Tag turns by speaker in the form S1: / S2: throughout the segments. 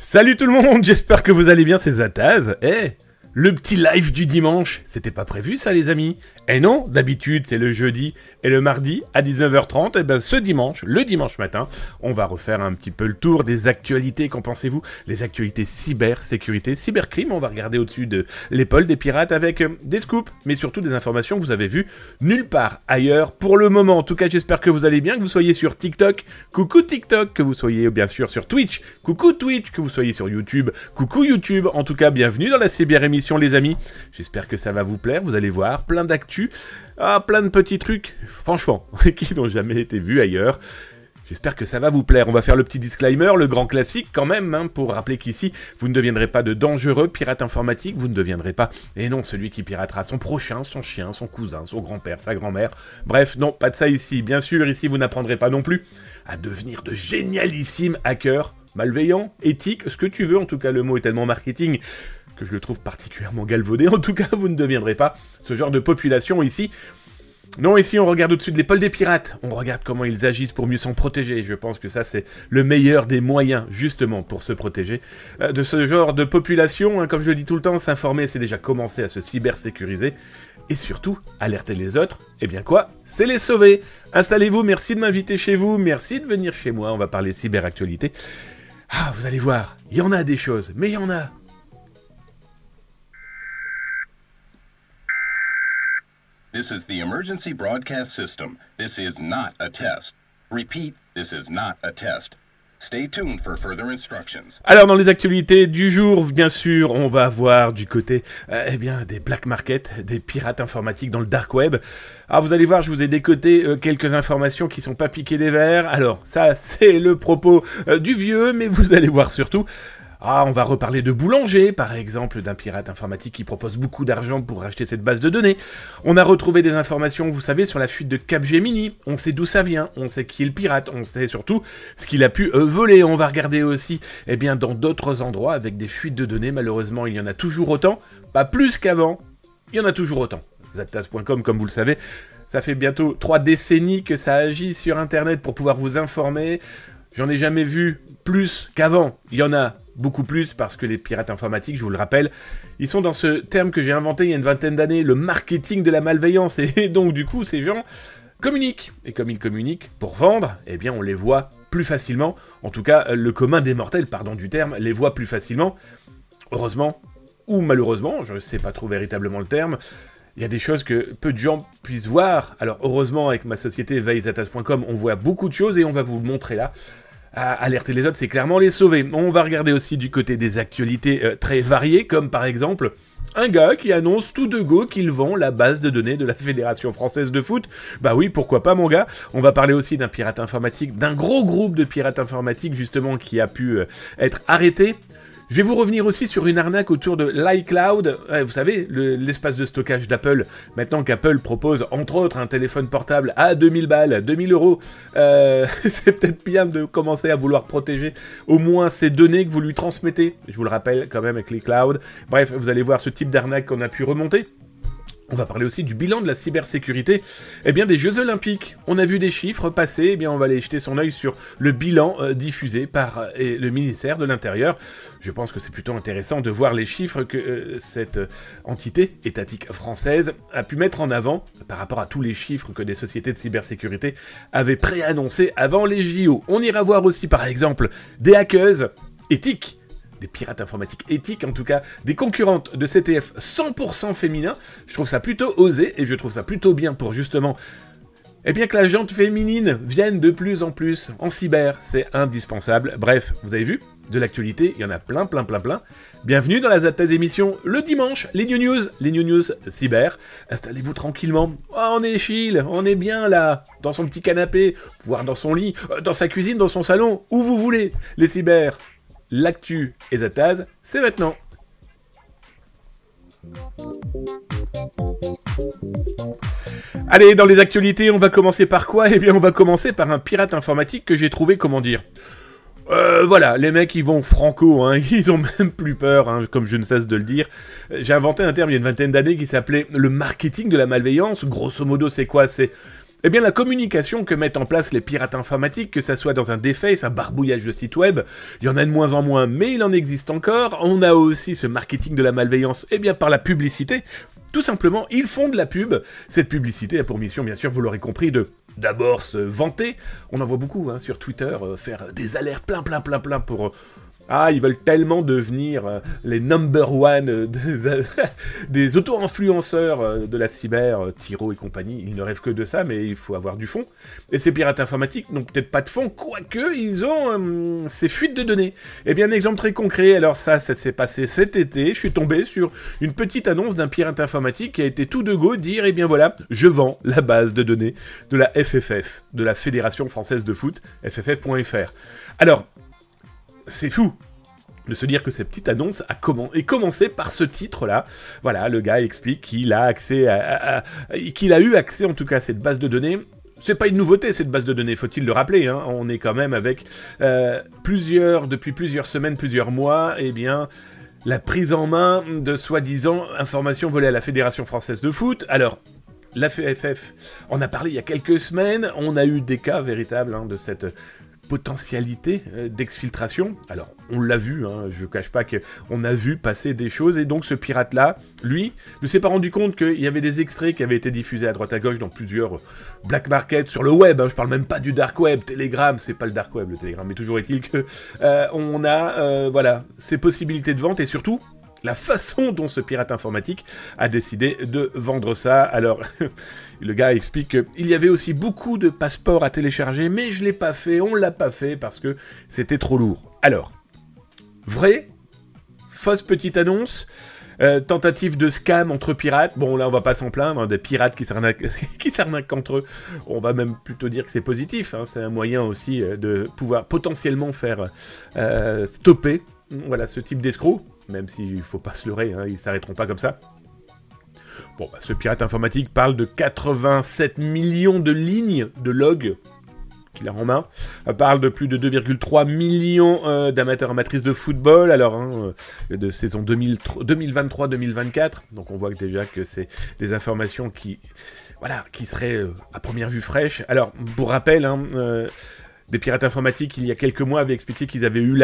S1: Salut tout le monde, j'espère que vous allez bien, c'est Zataz. Le petit live du dimanche, c'était pas prévu ça les amis? Eh non, d'habitude c'est le jeudi et le mardi à 19h30, et ben ce dimanche, le dimanche matin, on va refaire un petit peu le tour des actualités, qu'en pensez-vous? Les actualités cybersécurité, cybercrime, on va regarder au-dessus de l'épaule des pirates avec des scoops, mais surtout des informations que vous avez vues nulle part ailleurs pour le moment. En tout cas, j'espère que vous allez bien, que vous soyez sur TikTok, coucou TikTok, que vous soyez bien sûr sur Twitch, coucou Twitch, que vous soyez sur YouTube, coucou YouTube. En tout cas, bienvenue dans la cyber émission les amis. J'espère que ça va vous plaire, vous allez voir, plein d'actu, plein de petits trucs, franchement, qui n'ont jamais été vus ailleurs. J'espère que ça va vous plaire. On va faire le petit disclaimer, le grand classique quand même, pour rappeler qu'ici, vous ne deviendrez pas de dangereux pirates informatiques, vous ne deviendrez pas, et non, celui qui piratera son prochain, son chien, son cousin, son grand-père, sa grand-mère. Bref, non, pas de ça ici. Bien sûr, ici, vous n'apprendrez pas non plus à devenir de génialissimes hackers, malveillants, éthiques, ce que tu veux, en tout cas, le mot est tellement marketing que je le trouve particulièrement galvaudé. En tout cas, vous ne deviendrez pas ce genre de population ici. Non, ici, on regarde au-dessus de l'épaule des pirates. On regarde comment ils agissent pour mieux s'en protéger. Je pense que ça, c'est le meilleur des moyens, justement, pour se protéger de ce genre de population. Comme je le dis tout le temps, s'informer, c'est déjà commencer à se cybersécuriser. Et surtout, alerter les autres, eh bien quoi? C'est les sauver. Installez-vous, merci de m'inviter chez vous, merci de venir chez moi. On va parler cyberactualité. Ah, vous allez voir, il y en a des choses, mais il y en a.
S2: This is the emergency broadcast system. This is not a test. Repeat, this is not a test. Stay tuned for further instructions.
S1: Alors, dans les actualités du jour, bien sûr, on va voir du côté, des black market, des pirates informatiques dans le dark web. Alors, vous allez voir, je vous ai décoté quelques informations qui sont pas piquées des verres. Alors, ça, c'est le propos du vieux, mais vous allez voir surtout... on va reparler de Boulanger, par exemple, d'un pirate informatique qui propose beaucoup d'argent pour racheter cette base de données. On a retrouvé des informations, vous savez, sur la fuite de Capgemini. On sait d'où ça vient, on sait qui est le pirate, on sait surtout ce qu'il a pu voler. On va regarder aussi, dans d'autres endroits, avec des fuites de données. Malheureusement, il y en a toujours autant, pas plus qu'avant, il y en a toujours autant. Zataz.com, comme vous le savez, ça fait bientôt 3 décennies que ça agit sur Internet pour pouvoir vous informer. J'en ai jamais vu plus qu'avant. Il y en a beaucoup plus parce que les pirates informatiques, je vous le rappelle, ils sont dans ce terme que j'ai inventé il y a une vingtaine d'années, le marketing de la malveillance. Et donc du coup, ces gens communiquent. Et comme ils communiquent pour vendre, on les voit plus facilement. En tout cas, le commun des mortels, pardon du terme, les voit plus facilement. Heureusement, ou malheureusement, je ne sais pas trop véritablement le terme, il y a des choses que peu de gens puissent voir. Alors heureusement, avec ma société veillezataz.com, on voit beaucoup de choses et on va vous le montrer là. Alerter les autres, c'est clairement les sauver. On va regarder aussi du côté des actualités très variées, comme par exemple un gars qui annonce tout de go qu'il vend la base de données de la Fédération Française de Foot. Bah oui, pourquoi pas mon gars. On va parler aussi d'un pirate informatique, d'un gros groupe de pirates informatiques justement qui a pu être arrêté. Je vais vous revenir aussi sur une arnaque autour de l'iCloud. Vous savez, l'espace de stockage d'Apple. Maintenant qu'Apple propose, entre autres, un téléphone portable à 2000 balles, 2000 euros, c'est peut-être bien de commencer à vouloir protéger au moins ces données que vous lui transmettez. Je vous le rappelle quand même avec l'iCloud. Bref, vous allez voir ce type d'arnaque qu'on a pu remonter. On va parler aussi du bilan de la cybersécurité, des Jeux Olympiques. On a vu des chiffres passer, on va aller jeter son œil sur le bilan diffusé par le ministère de l'Intérieur. Je pense que c'est plutôt intéressant de voir les chiffres que cette entité étatique française a pu mettre en avant par rapport à tous les chiffres que des sociétés de cybersécurité avaient préannoncés avant les JO. On ira voir aussi par exemple des hackeuses éthiques, des pirates informatiques éthiques, en tout cas, des concurrentes de CTF 100% féminins. Je trouve ça plutôt osé, et je trouve ça plutôt bien pour justement, que la gente féminine vienne de plus en plus en cyber. C'est indispensable. Bref, vous avez vu, de l'actualité, il y en a plein. Bienvenue dans la Zataz émission, le dimanche, les new news cyber. Installez-vous tranquillement. On est chill, on est bien là, dans son petit canapé, voire dans son lit, dans sa cuisine, dans son salon, où vous voulez. Les cyber... L'actu et Zataz, c'est maintenant. Allez, dans les actualités, on va commencer par quoi? On va commencer par un pirate informatique que j'ai trouvé, comment dire... Voilà, les mecs, ils vont franco, ils ont même plus peur, comme je ne cesse de le dire. J'ai inventé un terme il y a une vingtaine d'années qui s'appelait le marketing de la malveillance. Grosso modo, c'est quoi? C'est Eh bien, la communication que mettent en place les pirates informatiques, que ça soit dans un deface, un barbouillage de site web, il y en a de moins en moins, mais il en existe encore. On a aussi ce marketing de la malveillance, eh bien, par la publicité. Tout simplement, ils font de la pub. Cette publicité a pour mission, bien sûr, vous l'aurez compris, de d'abord se vanter. On en voit beaucoup sur Twitter, faire des alertes plein pour... ils veulent tellement devenir les number one des auto-influenceurs de la cyber, Tiro et compagnie. Ils ne rêvent que de ça, mais il faut avoir du fond. Et ces pirates informatiques n'ont peut-être pas de fond, quoique ils ont ces fuites de données. Eh bien, un exemple très concret, alors ça s'est passé cet été, je suis tombé sur une petite annonce d'un pirate informatique qui a été tout de go dire, eh bien voilà, je vends la base de données de la FFF, de la Fédération Française de Foot, fff.fr. Alors, c'est fou de se dire que cette petite annonce est commencée par ce titre-là. Voilà, le gars explique qu'il a accès qu'il a eu accès en tout cas à cette base de données. C'est pas une nouveauté cette base de données, faut-il le rappeler. On est quand même avec depuis plusieurs semaines, plusieurs mois, eh bien, la prise en main de soi-disant informations volées à la Fédération Française de Foot. Alors, la FFF, on a parlé il y a quelques semaines, on a eu des cas véritables de cette potentialité d'exfiltration. Alors, on l'a vu, je cache pas qu'on a vu passer des choses, et donc ce pirate-là, lui, ne s'est pas rendu compte qu'il y avait des extraits qui avaient été diffusés à droite à gauche dans plusieurs black markets sur le web, je parle même pas du dark web, Telegram, c'est pas le dark web, le Telegram, mais toujours est-il que on a, ces possibilités de vente, et surtout, la façon dont ce pirate informatique a décidé de vendre ça. Alors, le gars explique qu'il y avait aussi beaucoup de passeports à télécharger, mais je l'ai pas fait, on l'a pas fait parce que c'était trop lourd. Alors, vrai, fausse petite annonce, tentative de scam entre pirates. Bon, là, on va pas s'en plaindre, des pirates qui s'arnaquent entre eux. On va même plutôt dire que c'est positif, c'est un moyen aussi de pouvoir potentiellement faire stopper ce type d'escroc. Même s'il faut pas se leurrer, ils s'arrêteront pas comme ça. Bon, ce pirate informatique parle de 87 millions de lignes de logs qu'il a en main. Parle de plus de 2,3 millions d'amateurs amatrices de football, alors de saison 2023-2024. Donc on voit déjà que c'est des informations qui seraient à première vue fraîches. Alors, pour rappel, des pirates informatiques, il y a quelques mois, avaient expliqué qu'ils avaient mis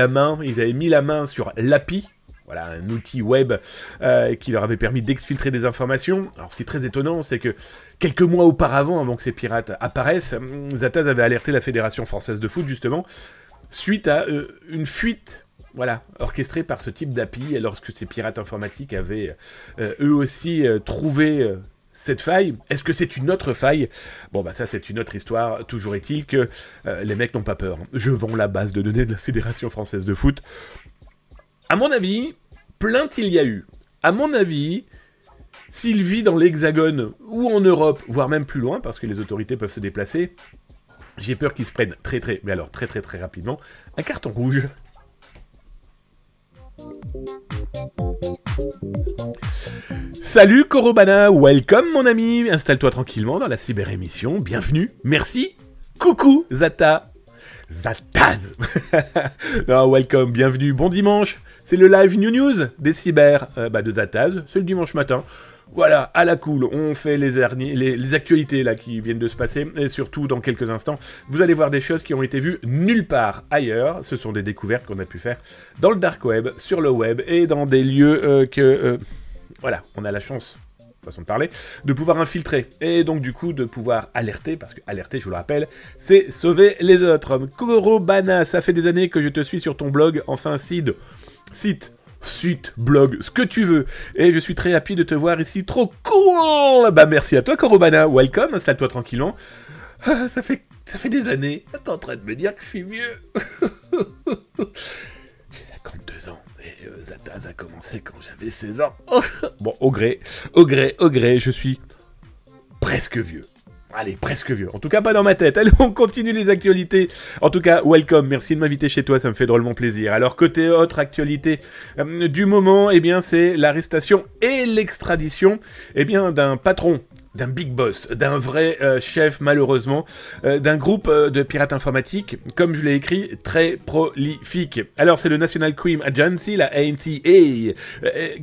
S1: la main sur l'API. Voilà, un outil web qui leur avait permis d'exfiltrer des informations. Alors, ce qui est très étonnant, c'est que quelques mois auparavant, avant que ces pirates apparaissent, Zataz avait alerté la Fédération Française de Foot, justement, suite à une fuite orchestrée par ce type d'API, lorsque ces pirates informatiques avaient eux aussi trouvé cette faille. Est-ce que c'est une autre faille ? Bon, ça, c'est une autre histoire. Toujours est-il que les mecs n'ont pas peur. Je vends la base de données de la Fédération Française de Foot. À mon avis, plainte il y a eu. À mon avis, s'il vit dans l'Hexagone ou en Europe, voire même plus loin, parce que les autorités peuvent se déplacer, j'ai peur qu'ils se prennent très rapidement un carton rouge. Salut Korobana, welcome mon ami, installe-toi tranquillement dans la cyber-émission, bienvenue, merci, coucou Zataz. Non, welcome, bienvenue, bon dimanche, c'est le live news des cyber de Zataz, c'est le dimanche matin. Voilà, à la cool, on fait les actualités là qui viennent de se passer, et surtout dans quelques instants, vous allez voir des choses qui ont été vues nulle part ailleurs. Ce sont des découvertes qu'on a pu faire dans le dark web, sur le web, et dans des lieux on a la chance, façon de parler, de pouvoir infiltrer, et donc du coup de pouvoir alerter, parce que alerter, je vous le rappelle, c'est sauver les autres. Korobana, ça fait des années que je te suis sur ton blog, enfin site, blog, ce que tu veux. Et je suis très happy de te voir ici, trop cool. Merci à toi, Korobana. Welcome, installe-toi tranquillement. Ça fait des années. T'es en train de me dire que je suis vieux. J'ai 52 ans. Et Zataz a commencé quand j'avais 16 ans. Bon, au gré, je suis presque vieux. Allez, presque vieux. En tout cas, pas dans ma tête. Allez, on continue les actualités. En tout cas, welcome. Merci de m'inviter chez toi. Ça me fait drôlement plaisir. Alors, côté autre actualité du moment, c'est l'arrestation et l'extradition, d'un patron d'un big boss, d'un vrai chef malheureusement, d'un groupe de pirates informatiques, comme je l'ai écrit, très prolifique. Alors c'est le National Crime Agency, la NCA,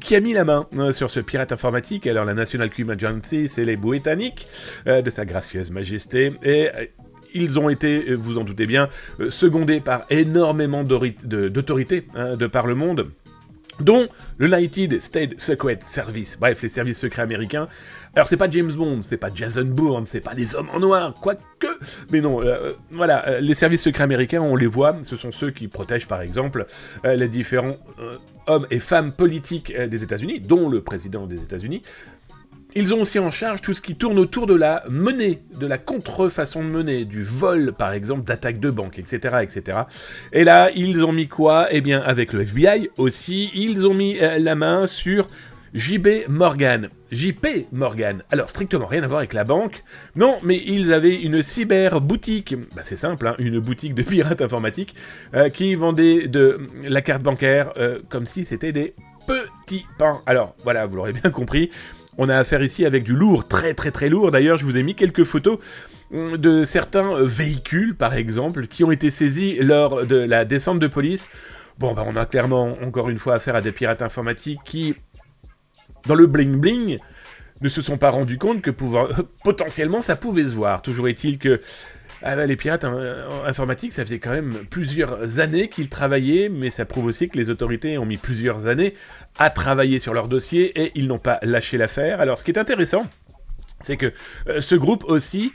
S1: qui a mis la main sur ce pirate informatique. Alors la National Crime Agency, c'est les Britanniques de sa gracieuse majesté, et ils ont été, vous en doutez bien, secondés par énormément d'autorités de par le monde, dont le United States Secret Service, bref, les services secrets américains. Alors c'est pas James Bond, c'est pas Jason Bourne, c'est pas les hommes en noir, quoique, mais non, voilà, les services secrets américains, on les voit, ce sont ceux qui protègent par exemple les différents hommes et femmes politiques des États-Unis, dont le président des États-Unis. Ils ont aussi en charge tout ce qui tourne autour de la monnaie, de la contrefaçon de monnaie, du vol, par exemple, d'attaques de banque, etc., etc. Et là, ils ont mis quoi? Eh bien, avec le FBI aussi, ils ont mis la main sur JP Morgan. Alors, strictement rien à voir avec la banque. Non, mais ils avaient une cyber-boutique. Bah, c'est simple, hein, une boutique de pirates informatiques qui vendait de la carte bancaire comme si c'était des petits pains. Alors, voilà, vous l'aurez bien compris. On a affaire ici avec du lourd, très très très lourd. D'ailleurs, je vous ai mis quelques photos de certains véhicules, par exemple, qui ont été saisis lors de la descente de police. Bon, bah, on a clairement, encore une fois, affaire à des pirates informatiques qui, dans le bling-bling, ne se sont pas rendus compte que potentiellement ça pouvait se voir. Toujours est-il que les pirates informatiques, ça faisait quand même plusieurs années qu'ils travaillaient, mais ça prouve aussi que les autorités ont mis plusieurs années à travailler sur leur dossier et ils n'ont pas lâché l'affaire. Alors ce qui est intéressant, c'est que ce groupe aussi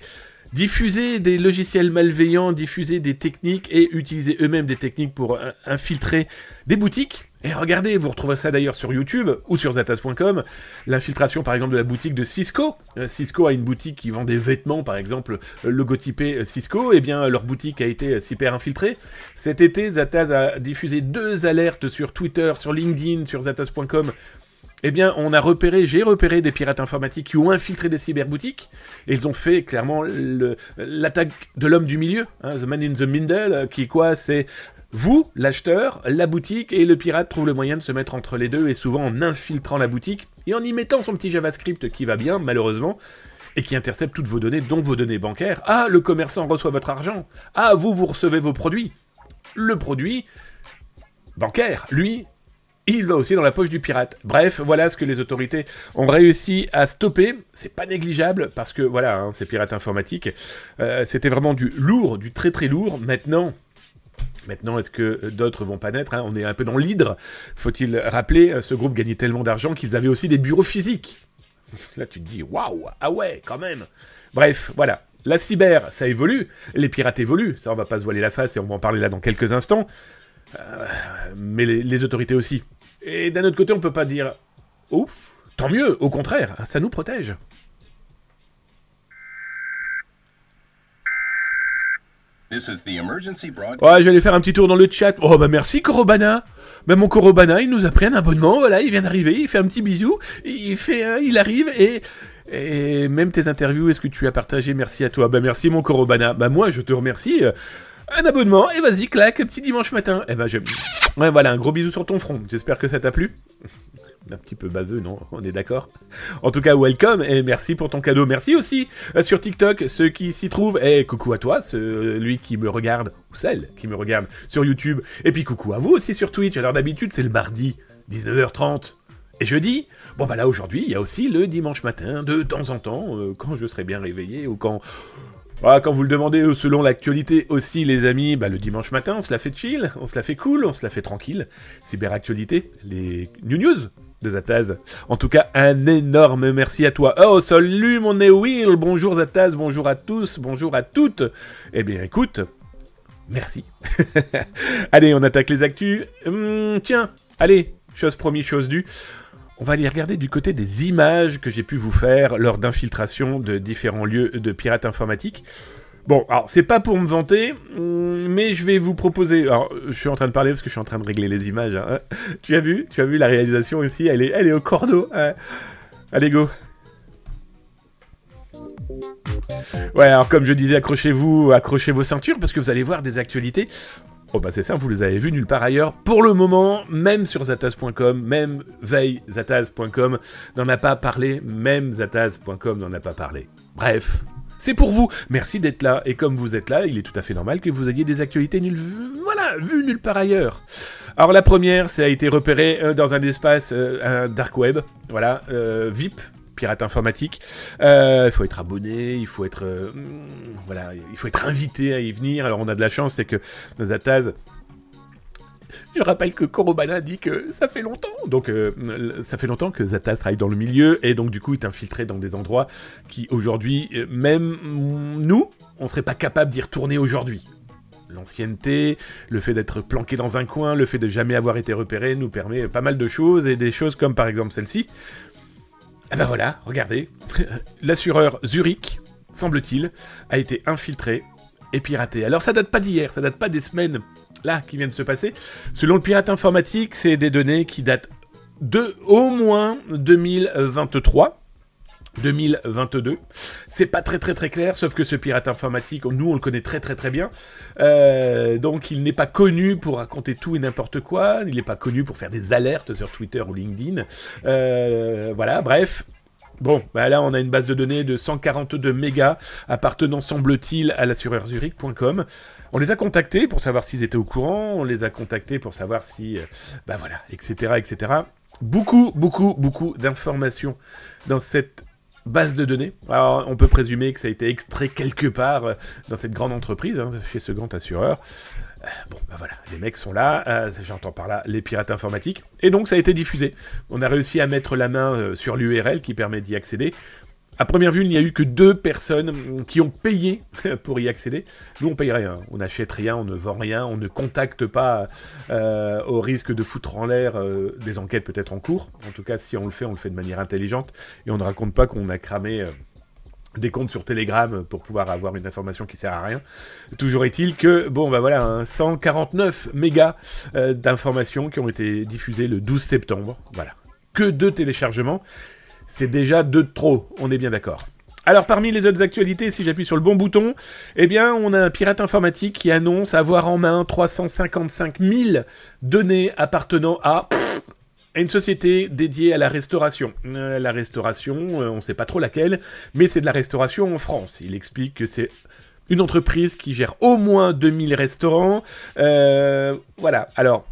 S1: diffusait des logiciels malveillants, diffusait des techniques et utilisait eux-mêmes des techniques pour infiltrer des boutiques. Et regardez, vous retrouvez ça d'ailleurs sur YouTube ou sur Zattaz.com, l'infiltration par exemple de la boutique de Cisco. Cisco a une boutique qui vend des vêtements, par exemple logotypés Cisco, et bien leur boutique a été super infiltrée. Cet été, Zattaz a diffusé 2 alertes sur Twitter, sur LinkedIn, sur Zattaz.com. Eh bien, j'ai repéré des pirates informatiques qui ont infiltré des cyberboutiques, et ils ont fait clairement l'attaque de l'homme du milieu, hein, the man in the middle, qui quoi, c'est vous, l'acheteur, la boutique, et le pirate trouve le moyen de se mettre entre les deux, et souvent en infiltrant la boutique, et en y mettant son petit JavaScript qui va bien, malheureusement, et qui intercepte toutes vos données, dont vos données bancaires. Ah, le commerçant reçoit votre argent. Ah, vous recevez vos produits. Le produit bancaire, lui, il va aussi dans la poche du pirate. Bref, voilà ce que les autorités ont réussi à stopper. C'est pas négligeable, parce que, voilà, hein, ces pirates informatiques, c'était vraiment du lourd, du très très lourd. Maintenant, est-ce que d'autres vont pas naître, hein? On est un peu dans l'hydre. Faut-il rappeler, ce groupe gagnait tellement d'argent qu'ils avaient aussi des bureaux physiques. Là, tu te dis, waouh, ah ouais, quand même. Bref, voilà. La cyber, ça évolue. Les pirates évoluent. Ça, on va pas se voiler la face et on va en parler là dans quelques instants. Mais les autorités aussi. Et d'un autre côté, on peut pas dire, ouf, tant mieux, au contraire, ça nous protège. Ouais, j'allais faire un petit tour dans le chat. Oh bah merci Korobana. Bah mon Korobana, il nous a pris un abonnement, voilà, il vient d'arriver, il fait un petit bisou, il arrive et même tes interviews, est-ce que tu as partagé? Merci à toi. Bah merci mon Korobana. Bah moi je te remercie. Un abonnement et vas-y clac, petit dimanche matin. Et ben ouais voilà, un gros bisou sur ton front. J'espère que ça t'a plu. Un petit peu baveux, non? On est d'accord? En tout cas, welcome, et merci pour ton cadeau. Merci aussi sur TikTok, ceux qui s'y trouvent. Et coucou à toi, celui qui me regarde, ou celle qui me regarde sur YouTube. Et puis coucou à vous aussi sur Twitch. Alors d'habitude, c'est le mardi, 19h30. Et jeudi, bon bah là aujourd'hui, il y a aussi le dimanche matin, de temps en temps, quand je serai bien réveillé, ou quand... Ah, quand vous le demandez selon l'actualité aussi, les amis, bah le dimanche matin, on se la fait chill, on se la fait cool, on se la fait tranquille. Cyberactualité, les news de Zattaz. En tout cas, un énorme merci à toi. Oh, salut mon Will, bonjour Zattaz, bonjour à tous, bonjour à toutes. Eh bien, écoute, merci. Allez, on attaque les actus. Tiens, allez, chose promis, chose due. On va aller regarder du côté des images que j'ai pu vous faire lors d'infiltration de différents lieux de pirates informatiques. Bon, alors, c'est pas pour me vanter, mais je vais vous proposer... Alors, je suis en train de parler parce que je suis en train de régler les images. Hein. Tu as vu la réalisation ici, elle est au cordeau. Hein. Allez, go. Ouais, alors comme je disais, accrochez vos ceintures, parce que vous allez voir des actualités Oh bah c'est ça, vous les avez vus nulle part ailleurs. Pour le moment, même sur Zataz.com, même veille Zataz.com n'en a pas parlé, même Zataz.com n'en a pas parlé. Bref, c'est pour vous. Merci d'être là. Et comme vous êtes là, il est tout à fait normal que vous ayez des actualités vues nulle part ailleurs. Alors la première, ça a été repéré dans un espace, un dark web, voilà, VIP. Pirate informatique, il faut être abonné, il faut être invité à y venir. Alors on a de la chance, c'est que dans Zataz, je rappelle que Korobana dit que ça fait longtemps, donc ça fait longtemps que Zataz travaille dans le milieu, et donc du coup il est infiltré dans des endroits qui aujourd'hui, même nous, on serait pas capable d'y retourner aujourd'hui. L'ancienneté, le fait d'être planqué dans un coin, le fait de jamais avoir été repéré nous permet pas mal de choses, et des choses comme par exemple celle-ci. Ah ben voilà, regardez, l'assureur Zurich, semble-t-il, a été infiltré et piraté. Alors ça date pas d'hier, ça date pas des semaines là qui viennent de se passer. Selon le pirate informatique, c'est des données qui datent de au moins 2023. 2022, c'est pas très clair, sauf que ce pirate informatique, nous on le connaît très bien, donc il n'est pas connu pour raconter tout et n'importe quoi, il n'est pas connu pour faire des alertes sur Twitter ou LinkedIn, voilà, bref. Bon, bah là on a une base de données de 142 mégas appartenant semble-t-il à l'assureur Zurich.com. On les a contactés pour savoir s'ils étaient au courant, on les a contactés pour savoir si, bah voilà, etc. Beaucoup d'informations dans cette base de données. Alors, on peut présumer que ça a été extrait quelque part dans cette grande entreprise, hein, chez ce grand assureur. Bon, bah voilà, les mecs sont là, j'entends par là les pirates informatiques, et donc ça a été diffusé. On a réussi à mettre la main sur l'URL qui permet d'y accéder. À première vue, il n'y a eu que 2 personnes qui ont payé pour y accéder. Nous, on paye rien, on n'achète rien, on ne vend rien, on ne contacte pas au risque de foutre en l'air des enquêtes peut-être en cours. En tout cas, si on le fait de manière intelligente, et on ne raconte pas qu'on a cramé des comptes sur Telegram pour pouvoir avoir une information qui sert à rien. Toujours est-il que, bon, bah voilà, 149 mégas d'informations qui ont été diffusées le 12 septembre. Voilà. Que 2 téléchargements. C'est déjà 2 de trop, on est bien d'accord. Alors, parmi les autres actualités, si j'appuie sur le bon bouton, eh bien, on a un pirate informatique qui annonce avoir en main 355 000 données appartenant à une société dédiée à la restauration. La restauration, on ne sait pas trop laquelle, mais c'est de la restauration en France. Il explique que c'est une entreprise qui gère au moins 2000 restaurants. Voilà, alors...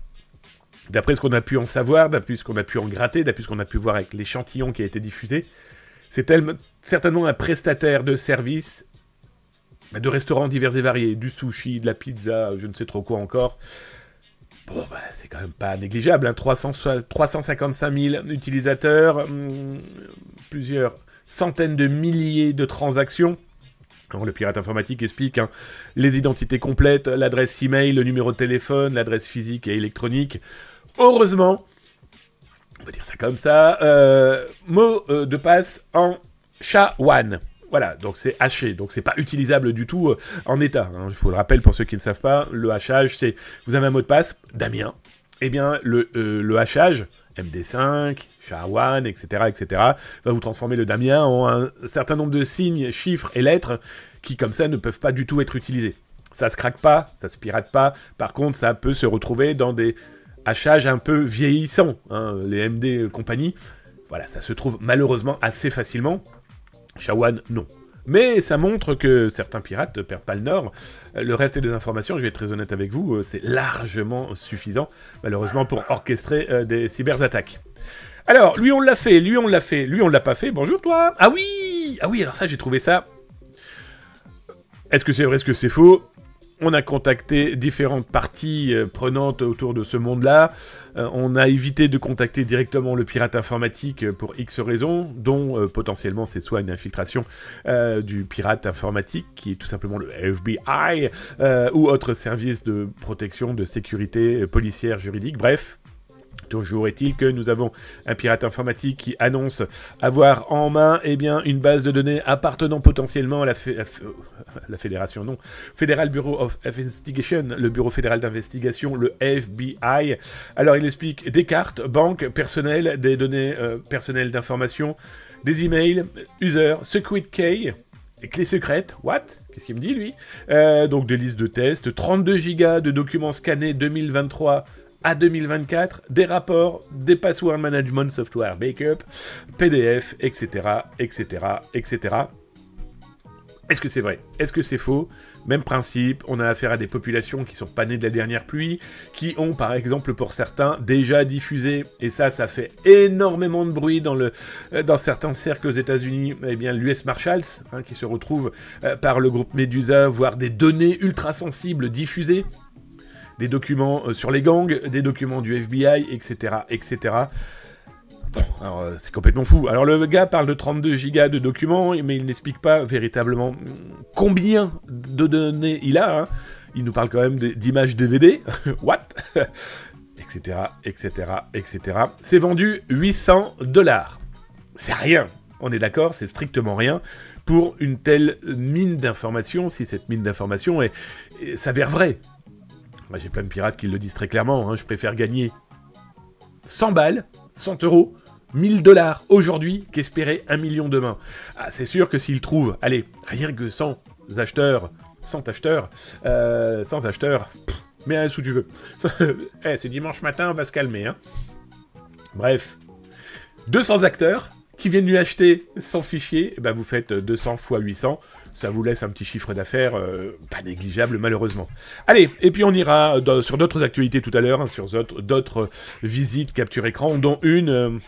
S1: D'après ce qu'on a pu en savoir, d'après ce qu'on a pu en gratter, d'après ce qu'on a pu voir avec l'échantillon qui a été diffusé, c'est certainement un prestataire de services, de restaurants divers et variés, du sushi, de la pizza, je ne sais trop quoi encore. Bon, bah, c'est quand même pas négligeable, hein, 355 000 utilisateurs, plusieurs centaines de milliers de transactions. Alors, le pirate informatique explique les identités complètes, l'adresse email, le numéro de téléphone, l'adresse physique et électronique. Heureusement, on va dire ça comme ça, mot de passe en SHA-1. Voilà, donc c'est haché, donc c'est pas utilisable du tout en état. Hein. Je vous le rappelle pour ceux qui ne savent pas, le hachage, c'est vous avez un mot de passe, Damien. Eh bien, le hachage, MD5, SHA-1, etc., va vous transformer le Damien en un certain nombre de signes, chiffres et lettres qui, comme ça, ne peuvent pas du tout être utilisés. Ça se craque pas, ça se pirate pas. Par contre, ça peut se retrouver dans des hachages un peu vieillissants, hein, les MD compagnie. Voilà, ça se trouve malheureusement assez facilement. SHA-1, non. Mais ça montre que certains pirates ne perdent pas le nord. Le reste des informations, je vais être très honnête avec vous, c'est largement suffisant, malheureusement, pour orchestrer des cyberattaques. Alors, lui on l'a fait, lui on l'a pas fait. Bonjour toi. Ah oui, alors ça j'ai trouvé ça. Est-ce que c'est vrai, est-ce que c'est faux ? On a contacté différentes parties prenantes autour de ce monde-là. On a évité de contacter directement le pirate informatique pour X raisons, dont potentiellement c'est soit une infiltration du pirate informatique, qui est tout simplement le FBI, ou autre service de protection, de sécurité policière, juridique, bref. Toujours est-il que nous avons un pirate informatique qui annonce avoir en main une base de données appartenant potentiellement à la fédération, non, Federal Bureau of Investigation, le bureau fédéral d'investigation, le FBI. Alors il explique des cartes, banques, personnel, des données personnelles d'information, des emails, user, secret key, clés secrètes, what ? Qu'est-ce qu'il me dit, lui? Donc, des listes de tests, 32 gigas de documents scannés 2023 à 2024, des rapports, des password management software backup, PDF, etc., etc., etc. Est-ce que c'est vrai? Est-ce que c'est faux? Même principe, on a affaire à des populations qui sont pas nées de la dernière pluie, qui ont, par exemple, pour certains, déjà diffusé, et ça fait énormément de bruit dans certains cercles aux États-Unis, eh bien, l'US Marshals, hein, qui se retrouve par le groupe Medusa, voire des données ultra sensibles diffusées, des documents sur les gangs, des documents du FBI, etc., etc. Bon, alors c'est complètement fou. Alors le gars parle de 32 gigas de documents, mais il n'explique pas véritablement combien de données il a. Hein. Il nous parle quand même d'images DVD. What? Etc., etc., etc. C'est vendu $800. C'est rien. On est d'accord, c'est strictement rien pour une telle mine d'informations, si cette mine d'informations s'avère vraie. Moi, j'ai plein de pirates qui le disent très clairement. Hein. Je préfère gagner 100 balles, 100 euros, $1000 aujourd'hui qu'espérer 1 million demain. Ah, c'est sûr que s'ils trouvent, allez, rien que 100 acheteurs, mets un sou tu veux. C'est dimanche matin, on va se calmer. Hein. Bref, 200 acteurs qui viennent lui acheter 100 fichiers, eh ben vous faites 200 x 800, ça vous laisse un petit chiffre d'affaires pas négligeable malheureusement. Allez, et puis on ira sur d'autres actualités tout à l'heure, hein, sur d'autres visites capture écran, dont une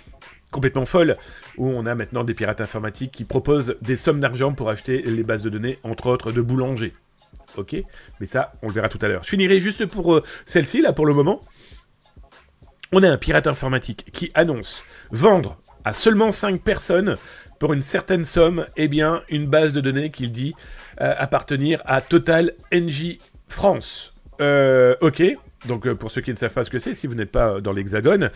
S1: complètement folle, où on a maintenant des pirates informatiques qui proposent des sommes d'argent pour acheter les bases de données, entre autres de boulangers. Ok, mais ça, on le verra tout à l'heure. Je finirai juste pour celle-ci, là, pour le moment. On a un pirate informatique qui annonce vendre à seulement 5 personnes, pour une certaine somme, eh bien, une base de données qu'il dit appartenir à Total Energy France. Ok. Donc, pour ceux qui ne savent pas ce que c'est, si vous n'êtes pas dans l'Hexagone,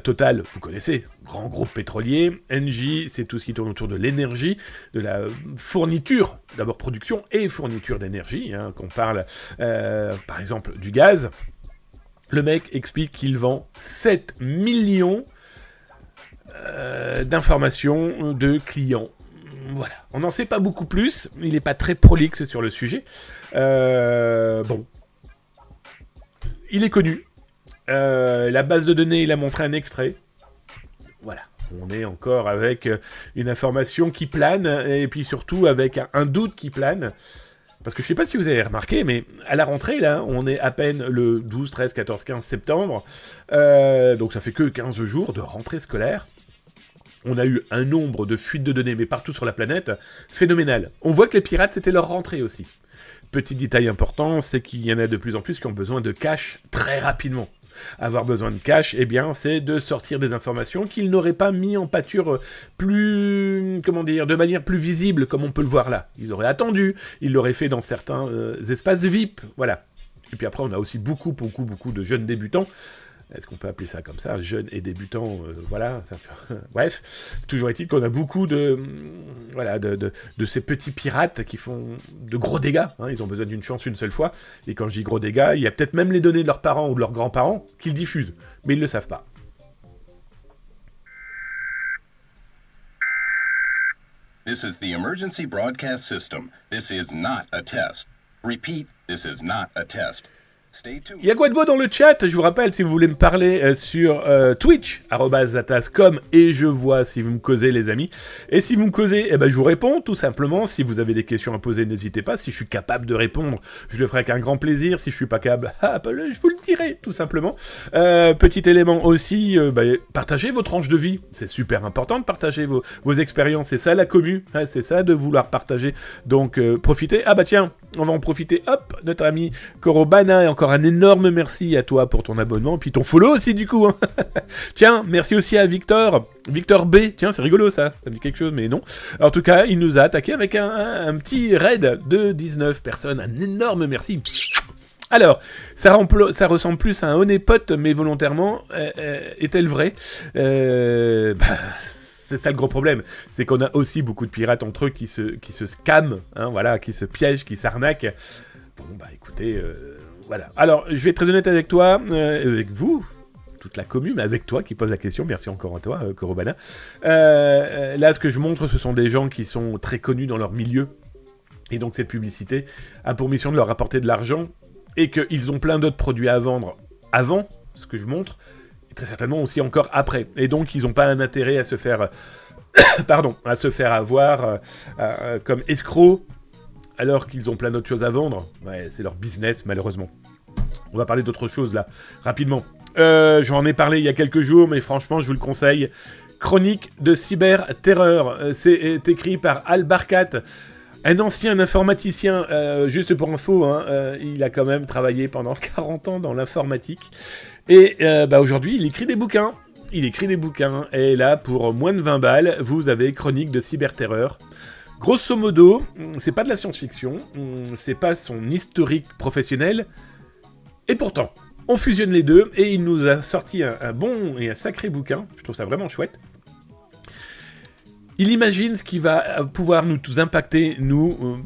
S1: Total, vous connaissez, grand groupe pétrolier. Engie, c'est tout ce qui tourne autour de l'énergie, de la fourniture, d'abord production et fourniture d'énergie, hein, qu'on parle, par exemple, du gaz. Le mec explique qu'il vend 7 millions d'informations de clients. Voilà. On n'en sait pas beaucoup plus. Il n'est pas très prolixe sur le sujet. Bon. Il est connu. La base de données, il a montré un extrait. Voilà. On est encore avec une information qui plane, et puis surtout avec un doute qui plane. Parce que je ne sais pas si vous avez remarqué, mais à la rentrée, là, on est à peine le 12, 13, 14, 15 septembre. Donc ça fait que 15 jours de rentrée scolaire. On a eu un nombre de fuites de données, mais partout sur la planète, phénoménal. On voit que les pirates, c'était leur rentrée aussi. Petit détail important, c'est qu'il y en a de plus en plus qui ont besoin de cash très rapidement. Avoir besoin de cash, eh bien, c'est de sortir des informations qu'ils n'auraient pas mis en pâture plus, comment dire, de manière plus visible, comme on peut le voir là. Ils auraient attendu, ils l'auraient fait dans certains espaces VIP, voilà. Et puis après, on a aussi beaucoup de jeunes débutants. Est-ce qu'on peut appeler ça comme ça, jeunes et débutants, voilà. Bref, toujours est-il qu'on a beaucoup de ces petits pirates qui font de gros dégâts. Hein, ils ont besoin d'une chance une seule fois. Et quand je dis gros dégâts, il y a peut-être même les données de leurs parents ou de leurs grands-parents qu'ils diffusent. Mais ils ne le savent pas.
S2: This is the emergency broadcast system. This is not a test. Repeat, this is not a test.
S1: Il y a quoi de beau dans le chat? Je vous rappelle, si vous voulez me parler sur Twitch, @zatascom, et je vois si vous me causez, les amis. Et si vous me causez, eh ben, je vous réponds, tout simplement. Si vous avez des questions à poser, n'hésitez pas. Si je suis capable de répondre, je le ferai avec un grand plaisir. Si je suis pas capable, je vous le dirai, tout simplement. Petit élément aussi, partagez vos tranches de vie. C'est super important de partager vos expériences. C'est ça la commu, hein, c'est ça de vouloir partager. Donc, profitez. Ah bah tiens, on va en profiter. Hop, notre ami Korobana, et encore un énorme merci à toi pour ton abonnement, puis ton follow aussi du coup. Hein. Tiens, merci aussi à Victor B. Tiens, c'est rigolo ça me dit quelque chose, mais non. En tout cas, il nous a attaqué avec un petit raid de 19 personnes. Un énorme merci. Alors, ça ressemble plus à un honeypot, mais volontairement, est-elle vraie? C'est ça le gros problème, c'est qu'on a aussi beaucoup de pirates entre eux qui se scamment, hein, voilà, qui se piègent, qui s'arnaquent. Bon, bah écoutez, voilà. Alors, je vais être très honnête avec toi, avec vous, toute la commune, mais avec toi qui pose la question. Merci encore à toi, Korobana. Là, ce que je montre, ce sont des gens qui sont très connus dans leur milieu. Et donc cette publicité a pour mission de leur apporter de l'argent et qu'ils ont plein d'autres produits à vendre avant, ce que je montre, et très certainement aussi encore après. Et donc ils n'ont pas un intérêt à se faire, à se faire avoir comme escrocs alors qu'ils ont plein d'autres choses à vendre. Ouais, c'est leur business malheureusement. On va parler d'autre chose là, rapidement. J'en ai parlé il y a quelques jours, mais franchement je vous le conseille. Chronique de cyberterreur. C'est écrit par Al Barkat. Un ancien informaticien, juste pour info, il a quand même travaillé pendant 40 ans dans l'informatique. Et aujourd'hui, il écrit des bouquins. Et là, pour moins de 20 balles, vous avez Chronique de cyberterreur. Grosso modo, c'est pas de la science-fiction, c'est pas son historique professionnel. Et pourtant, on fusionne les deux, et il nous a sorti un bon et un sacré bouquin. Je trouve ça vraiment chouette. Il imagine ce qui va pouvoir nous impacter, nous,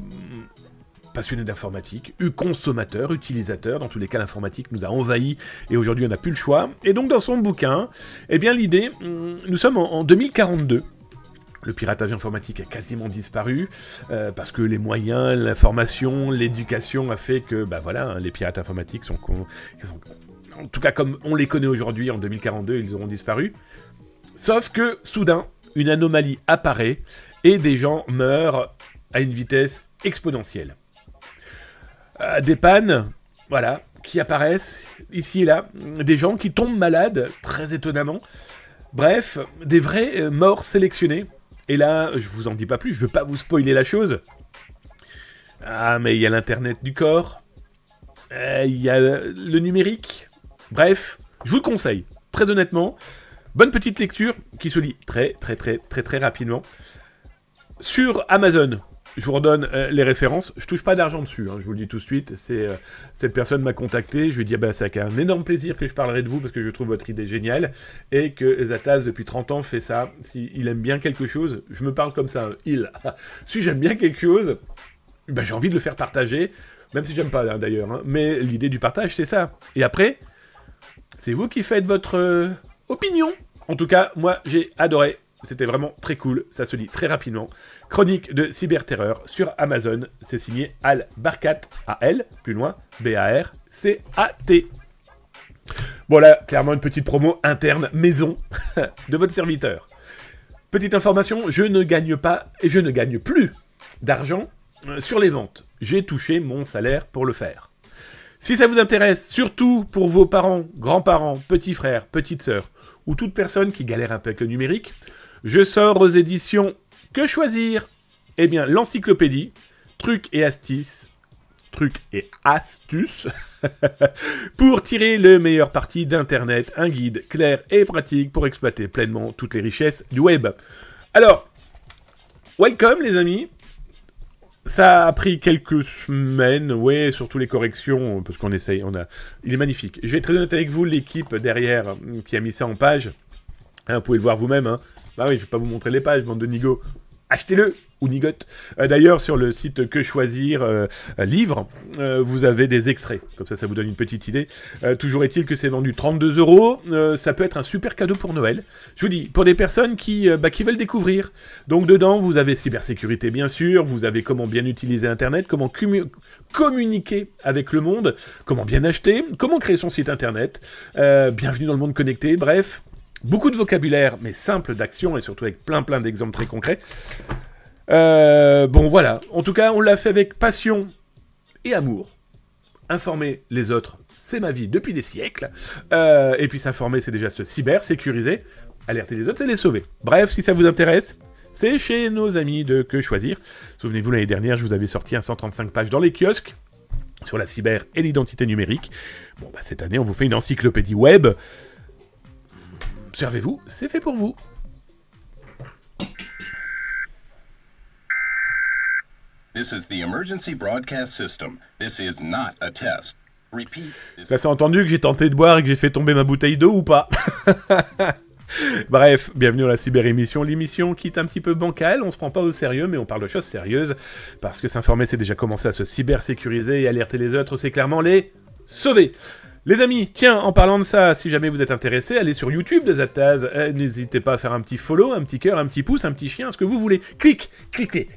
S1: passionnés d'informatique, consommateurs, utilisateurs. Dans tous les cas, l'informatique nous a envahis et aujourd'hui, on n'a plus le choix. Et donc, dans son bouquin, eh bien, l'idée, nous sommes en 2042. Le piratage informatique a quasiment disparu parce que les moyens, l'information, l'éducation a fait que, les pirates informatiques sont, en tout cas, comme on les connaît aujourd'hui, en 2042, ils auront disparu. Sauf que, soudain, une anomalie apparaît et des gens meurent à une vitesse exponentielle. Des pannes, qui apparaissent ici et là, des gens qui tombent malades, très étonnamment. Bref, des vraies morts sélectionnées. Et là, je vous en dis pas plus, je veux pas vous spoiler la chose. Ah, mais il y a l'internet du corps, il y a le numérique. Bref, je vous le conseille, très honnêtement. Bonne petite lecture qui se lit très rapidement. Sur Amazon, je vous redonne les références. Je touche pas d'argent dessus, je vous le dis tout de suite. Cette personne m'a contacté. Je lui ai dit, c'est avec un énorme plaisir que je parlerai de vous parce que je trouve votre idée géniale. Et que Zataz, depuis 30 ans, fait ça. S'il aime bien quelque chose, je me parle comme ça. Si j'aime bien quelque chose, j'ai envie de le faire partager. Même si j'aime pas d'ailleurs. Mais l'idée du partage, c'est ça. Et après, c'est vous qui faites votre opinion. En tout cas, moi, j'ai adoré. C'était vraiment très cool. Ça se lit très rapidement. Chronique de cyberterreur sur Amazon. C'est signé Al Barkat. A-L, plus loin, B-A-R-C-A-T. Bon là, clairement une petite promo interne maison de votre serviteur. Petite information, je ne gagne pas et je ne gagne plus d'argent sur les ventes. J'ai touché mon salaire pour le faire. Si ça vous intéresse, surtout pour vos parents, grands-parents, petits frères, petites sœurs, ou toute personne qui galère un peu avec le numérique, je sors aux éditions Que Choisir ? Eh bien, l'encyclopédie, trucs et astuces, pour tirer le meilleur parti d'Internet, un guide clair et pratique pour exploiter pleinement toutes les richesses du web. Alors, welcome les amis. Ça a pris quelques semaines, surtout les corrections, parce qu'on essaye, il est magnifique. Je vais être très honnête avec vous, l'équipe derrière qui a mis ça en page, vous pouvez le voir vous-même, Bah oui, je vais pas vous montrer les pages, bande de nigauds. Achetez-le, ou nigote. D'ailleurs, sur le site Que Choisir Livre, vous avez des extraits. Comme ça vous donne une petite idée. Toujours est-il que c'est vendu 32 €. Ça peut être un super cadeau pour Noël. Je vous dis, pour des personnes qui veulent découvrir. Donc dedans, vous avez cybersécurité, bien sûr. Vous avez comment bien utiliser Internet, comment communiquer avec le monde, comment bien acheter, comment créer son site Internet. Bienvenue dans le monde connecté, bref. Beaucoup de vocabulaire, mais simple d'action, et surtout avec plein d'exemples très concrets. Voilà. En tout cas, on l'a fait avec passion et amour. Informer les autres, c'est ma vie depuis des siècles. Et puis s'informer, c'est déjà se cyber-sécuriser. Alerter les autres, c'est les sauver. Bref, si ça vous intéresse, c'est chez nos amis de Que Choisir. Souvenez-vous, l'année dernière, je vous avais sorti un 135 pages dans les kiosques sur la cyber et l'identité numérique. Cette année, on vous fait une encyclopédie web. Servez-vous, c'est fait pour vous.
S2: This is the emergency broadcast system. This is not a test. Repeat.
S1: Ça s'est entendu que j'ai tenté de boire et que j'ai fait tomber ma bouteille d'eau ou pas? Bref, bienvenue dans la cyber-émission, l'émission qui est un petit peu bancale, on se prend pas au sérieux, mais on parle de choses sérieuses, parce que s'informer, c'est déjà commencer à se cyber-sécuriser et alerter les autres, c'est clairement les sauver. Les amis, tiens, en parlant de ça, si jamais vous êtes intéressés, allez sur YouTube de Zaptaz, n'hésitez pas à faire un petit follow, un petit cœur, un petit pouce, un petit chien, ce que vous voulez. Cliquez.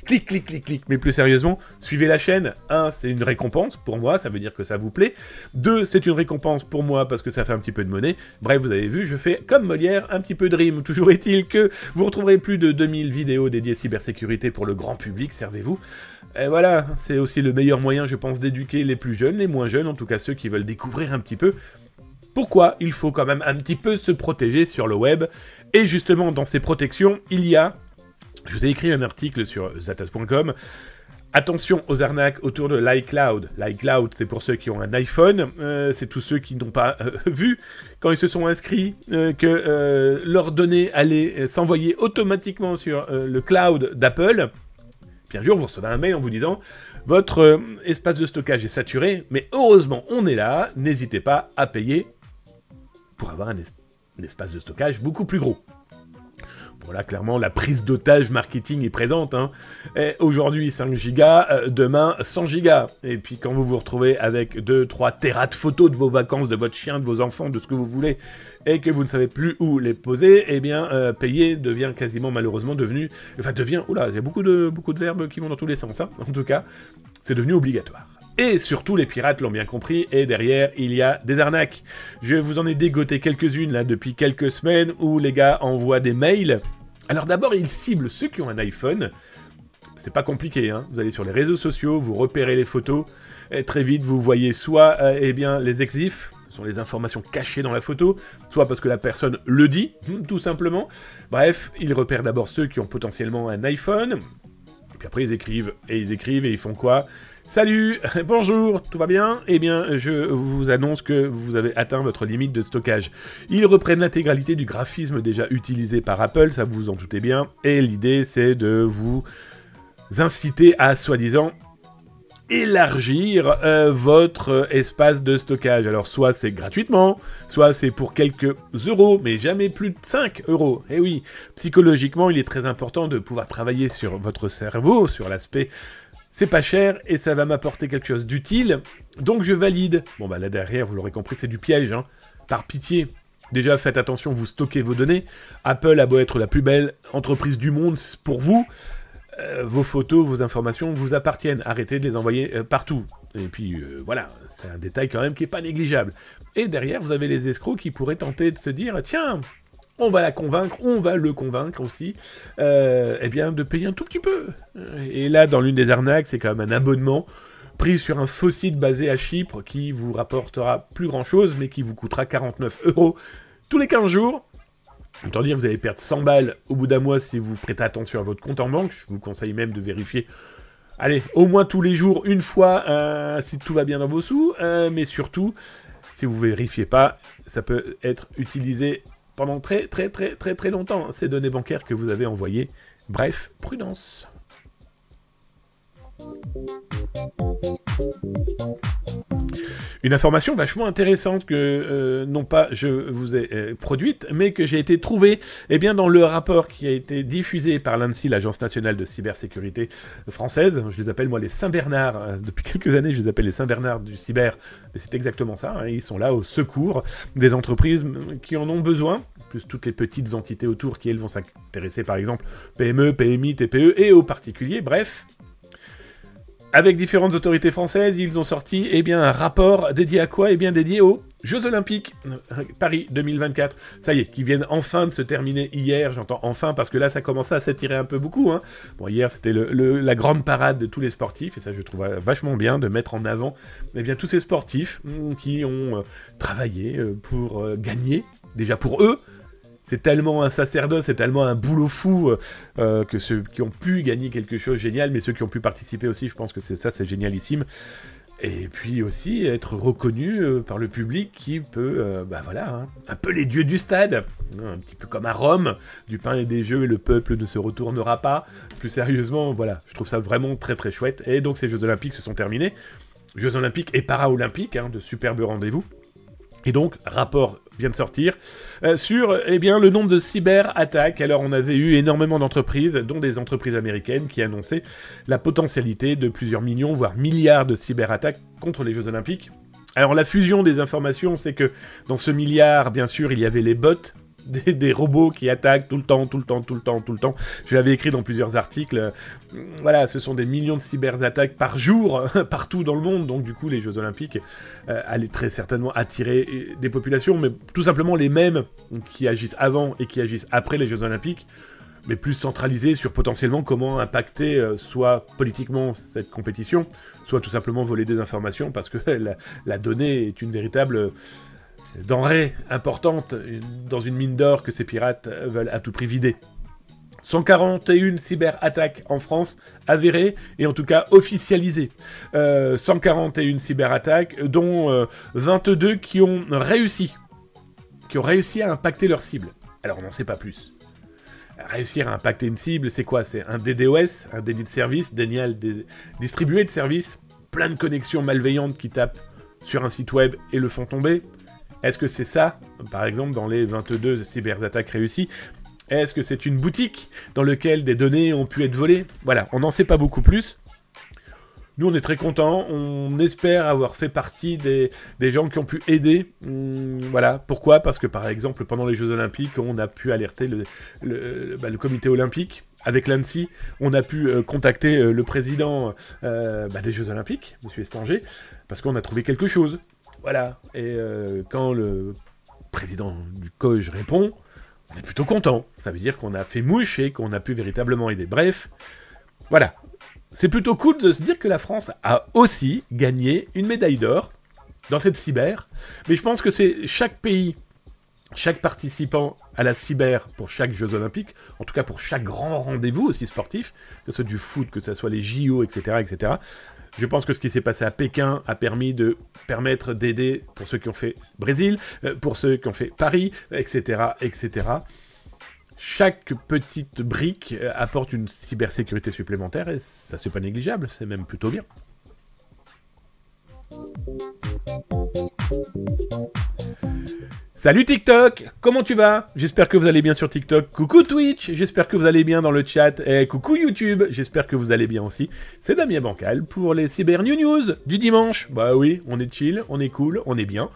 S1: Mais plus sérieusement, suivez la chaîne. 1, c'est une récompense pour moi, ça veut dire que ça vous plaît. 2, c'est une récompense pour moi parce que ça fait un petit peu de monnaie. Bref, vous avez vu, je fais comme Molière, un petit peu de rime. Toujours est-il que vous retrouverez plus de 2000 vidéos dédiées cybersécurité pour le grand public, servez-vous. Et voilà, c'est aussi le meilleur moyen, je pense, d'éduquer les plus jeunes, les moins jeunes, en tout cas ceux qui veulent découvrir un petit peu pourquoi il faut quand même un petit peu se protéger sur le web. Et justement, dans ces protections, il y a... Je vous ai écrit un article sur zaptaz.com. Attention aux arnaques autour de l'iCloud. L'iCloud, c'est pour ceux qui ont un iPhone. C'est tous ceux qui n'ont pas vu, quand ils se sont inscrits, que leurs données allaient s'envoyer automatiquement sur le cloud d'Apple. Puis un jour, vous recevez un mail en vous disant « Votre espace de stockage est saturé, mais heureusement, on est là, n'hésitez pas à payer pour avoir un espace de stockage beaucoup plus gros. » Voilà, clairement, la prise d'otage marketing est présente. Hein. Aujourd'hui, 5 gigas, demain, 100 gigas. Et puis, quand vous vous retrouvez avec 2-3 téras de photos de vos vacances, de votre chien, de vos enfants, de ce que vous voulez, et que vous ne savez plus où les poser, eh bien, payer devient quasiment, malheureusement, devenu... Enfin, devient... Oula, il y a beaucoup de verbes qui vont dans tous les sens. Hein. En tout cas, c'est devenu obligatoire. Et surtout, les pirates l'ont bien compris, et derrière, il y a des arnaques. Je vous en ai dégoté quelques-unes, là, depuis quelques semaines, où les gars envoient des mails. Alors d'abord, ils ciblent ceux qui ont un iPhone. C'est pas compliqué, hein. Vous allez sur les réseaux sociaux, vous repérez les photos, et très vite, vous voyez soit, eh bien, les exifs, ce sont les informations cachées dans la photo, soit parce que la personne le dit, tout simplement. Bref, ils repèrent d'abord ceux qui ont potentiellement un iPhone, puis après, ils écrivent, et ils font quoi ? Salut, bonjour, tout va bien ? Eh bien, je vous annonce que vous avez atteint votre limite de stockage. Ils reprennent l'intégralité du graphisme déjà utilisé par Apple, ça vous en doutez bien, et l'idée c'est de vous inciter à, soi-disant, élargir votre espace de stockage. Alors, soit c'est gratuitement, soit c'est pour quelques euros, mais jamais plus de 5 euros. Eh oui, psychologiquement, il est très important de pouvoir travailler sur votre cerveau, sur l'aspect... C'est pas cher et ça va m'apporter quelque chose d'utile, donc je valide. Bon bah là derrière, vous l'aurez compris, c'est du piège, hein. Par pitié. Déjà, faites attention, vous stockez vos données. Apple a beau être la plus belle entreprise du monde pour vous. Vos photos, vos informations vous appartiennent. Arrêtez de les envoyer partout. Et puis voilà, c'est un détail quand même qui est pas négligeable. Et derrière, vous avez les escrocs qui pourraient tenter de se dire, tiens... On va la convaincre, on va le convaincre aussi, eh bien, de payer un tout petit peu. Et là, dans l'une des arnaques, c'est quand même un abonnement pris sur un faux site basé à Chypre qui vous rapportera plus grand-chose, mais qui vous coûtera 49 € tous les 15 jours. Autant dire que vous allez perdre 100 balles au bout d'un mois si vous prêtez attention à votre compte en banque. Je vous conseille même de vérifier, allez, au moins tous les jours, une fois, si tout va bien dans vos sous. Mais surtout, si vous ne vérifiez pas, ça peut être utilisé... pendant très longtemps, ces données bancaires que vous avez envoyées. Bref, prudence. Une information vachement intéressante que, non pas je vous ai produite, mais que j'ai été trouvée dans le rapport qui a été diffusé par l'ANSSI, l'Agence nationale de cybersécurité française. Je les appelle, moi, les Saint-Bernard. Depuis quelques années, je les appelle les Saint-Bernard du cyber. Mais c'est exactement ça, hein. Ils sont là au secours des entreprises qui en ont besoin, plus toutes les petites entités autour qui, elles, vont s'intéresser, par exemple, PME, PMI, TPE et aux particuliers, bref... Avec différentes autorités françaises, ils ont sorti un rapport dédié à quoi ? Dédié aux Jeux Olympiques Paris 2024. Ça y est, qui viennent enfin de se terminer hier, j'entends enfin, parce que là, ça commençait à s'étirer un peu beaucoup. Hein. Bon, hier, c'était la grande parade de tous les sportifs, et ça, je trouve vachement bien de mettre en avant tous ces sportifs qui ont travaillé pour gagner, déjà pour eux. C'est tellement un sacerdoce, c'est tellement un boulot fou que ceux qui ont pu gagner quelque chose de génial, mais ceux qui ont pu participer aussi, je pense que c'est génialissime. Et puis aussi être reconnu par le public qui peut, un peu les dieux du stade, un petit peu comme à Rome, du pain et des jeux et le peuple ne se retournera pas. Plus sérieusement, voilà, je trouve ça vraiment très chouette. Et donc ces Jeux Olympiques se sont terminés, Jeux Olympiques et Para-Olympiques, de superbes rendez-vous. Et donc, rapport vient de sortir sur le nombre de cyberattaques. Alors, on avait eu énormément d'entreprises, dont des entreprises américaines, qui annonçaient la potentialité de plusieurs millions, voire milliards de cyberattaques contre les Jeux Olympiques. Alors la fusion des informations, c'est que dans ce milliard, bien sûr, il y avait les bots, des robots qui attaquent tout le temps. Je l'avais écrit dans plusieurs articles. Voilà, ce sont des millions de cyberattaques par jour, partout dans le monde. Donc du coup, les Jeux Olympiques allaient très certainement attirer des populations, mais tout simplement les mêmes qui agissent avant et qui agissent après les Jeux Olympiques, mais plus centralisés sur potentiellement comment impacter soit politiquement cette compétition, soit tout simplement voler des informations, parce que la donnée est une véritable denrée importante dans une mine d'or que ces pirates veulent à tout prix vider. 141 cyberattaques en France avérées et en tout cas officialisées. 141 cyberattaques, dont 22 qui ont réussi à impacter leur cible. Alors on n'en sait pas plus. Réussir à impacter une cible, c'est quoi? C'est un DDoS, un déni de service, distribué de service, plein de connexions malveillantes qui tapent sur un site web et le font tomber. Est-ce que c'est ça, par exemple, dans les 22 cyberattaques réussies? Est-ce que c'est une boutique dans laquelle des données ont pu être volées? Voilà, on n'en sait pas beaucoup plus. Nous, on est très contents, on espère avoir fait partie des gens qui ont pu aider. Voilà, pourquoi? Parce que, par exemple, pendant les Jeux Olympiques, on a pu alerter le comité olympique. Avec l'ANSSI, on a pu contacter le président des Jeux Olympiques, M. Estanger, parce qu'on a trouvé quelque chose. Voilà, et quand le président du COJ répond, on est plutôt content. Ça veut dire qu'on a fait mouche et qu'on a pu véritablement aider. Bref, voilà. C'est plutôt cool de se dire que la France a aussi gagné une médaille d'or dans cette cyber. Mais je pense que c'est chaque pays, chaque participant à la cyber pour chaque Jeux Olympiques, en tout cas pour chaque grand rendez-vous aussi sportif, que ce soit du foot, que ce soit les JO, etc., etc., je pense que ce qui s'est passé à Pékin a permettre d'aider pour ceux qui ont fait Brésil, pour ceux qui ont fait Paris, etc., etc. Chaque petite brique apporte une cybersécurité supplémentaire et ça, c'est pas négligeable, c'est même plutôt bien. Salut TikTok, comment tu vas? J'espère que vous allez bien sur TikTok. Coucou Twitch, j'espère que vous allez bien dans le chat. Et coucou YouTube, j'espère que vous allez bien aussi. C'est Damien Bancal pour les Cyber News du dimanche. Bah oui, on est chill, on est cool, on est bien.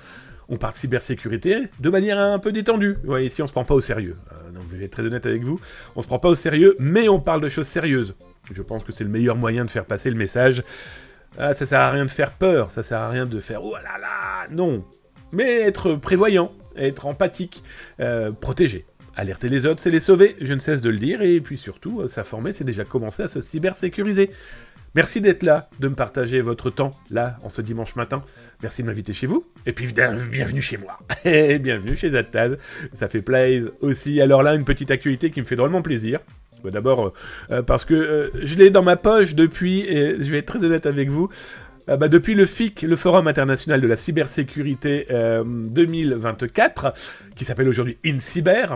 S1: On parle cybersécurité de manière un peu détendue. Ouais, ici on se prend pas au sérieux. Donc je vais être très honnête avec vous, on se prend pas au sérieux, mais on parle de choses sérieuses. Je pense que c'est le meilleur moyen de faire passer le message. Ça sert à rien de faire peur, ça sert à rien de faire oh là là, non. Mais être prévoyant, être empathique, protéger. Alerter les autres, c'est les sauver, je ne cesse de le dire, et puis surtout, s'informer, c'est déjà commencer à se cybersécuriser. Merci d'être là, de me partager votre temps, là, en ce dimanche matin. Merci de m'inviter chez vous, et puis bienvenue chez moi. Et bienvenue chez Zadtaz, ça fait plaisir aussi. Alors là, une petite actualité qui me fait drôlement plaisir. D'abord, parce que je l'ai dans ma poche depuis, et je vais être très honnête avec vous, depuis le FIC, le Forum International de la Cybersécurité 2024, qui s'appelle aujourd'hui InCyber.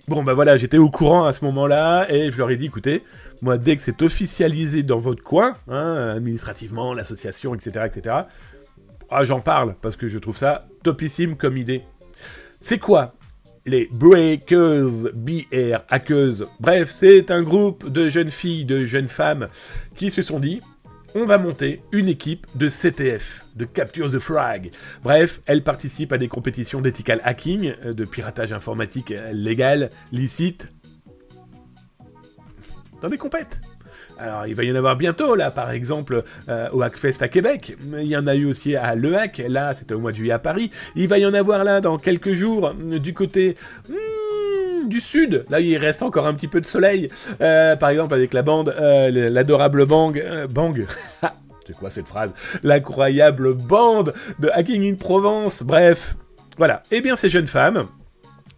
S1: Bon, voilà, j'étais au courant à ce moment-là, et je leur ai dit, écoutez, moi, dès que c'est officialisé dans votre coin, administrativement, l'association, etc., etc., j'en parle, parce que je trouve ça topissime comme idée. C'est quoi les Breakers, BR Hackers? Bref, c'est un groupe de jeunes filles, de jeunes femmes, qui se sont dit, on va monter une équipe de CTF, de Capture the Flag. Bref, elles participent à des compétitions d'ethical hacking, de piratage informatique légal, licite, dans des compètes. Alors, il va y en avoir bientôt, là, par exemple, au Hackfest à Québec. Il y en a eu aussi à Le Hack, là, c'était au mois de juillet à Paris. Il va y en avoir, là, dans quelques jours, du côté du sud. Là, il reste encore un petit peu de soleil. Par exemple, avec la bande, l'adorable Bang. C'est quoi cette phrase? L'incroyable bande de Hacking in Provence. Bref, voilà. Eh bien, ces jeunes femmes,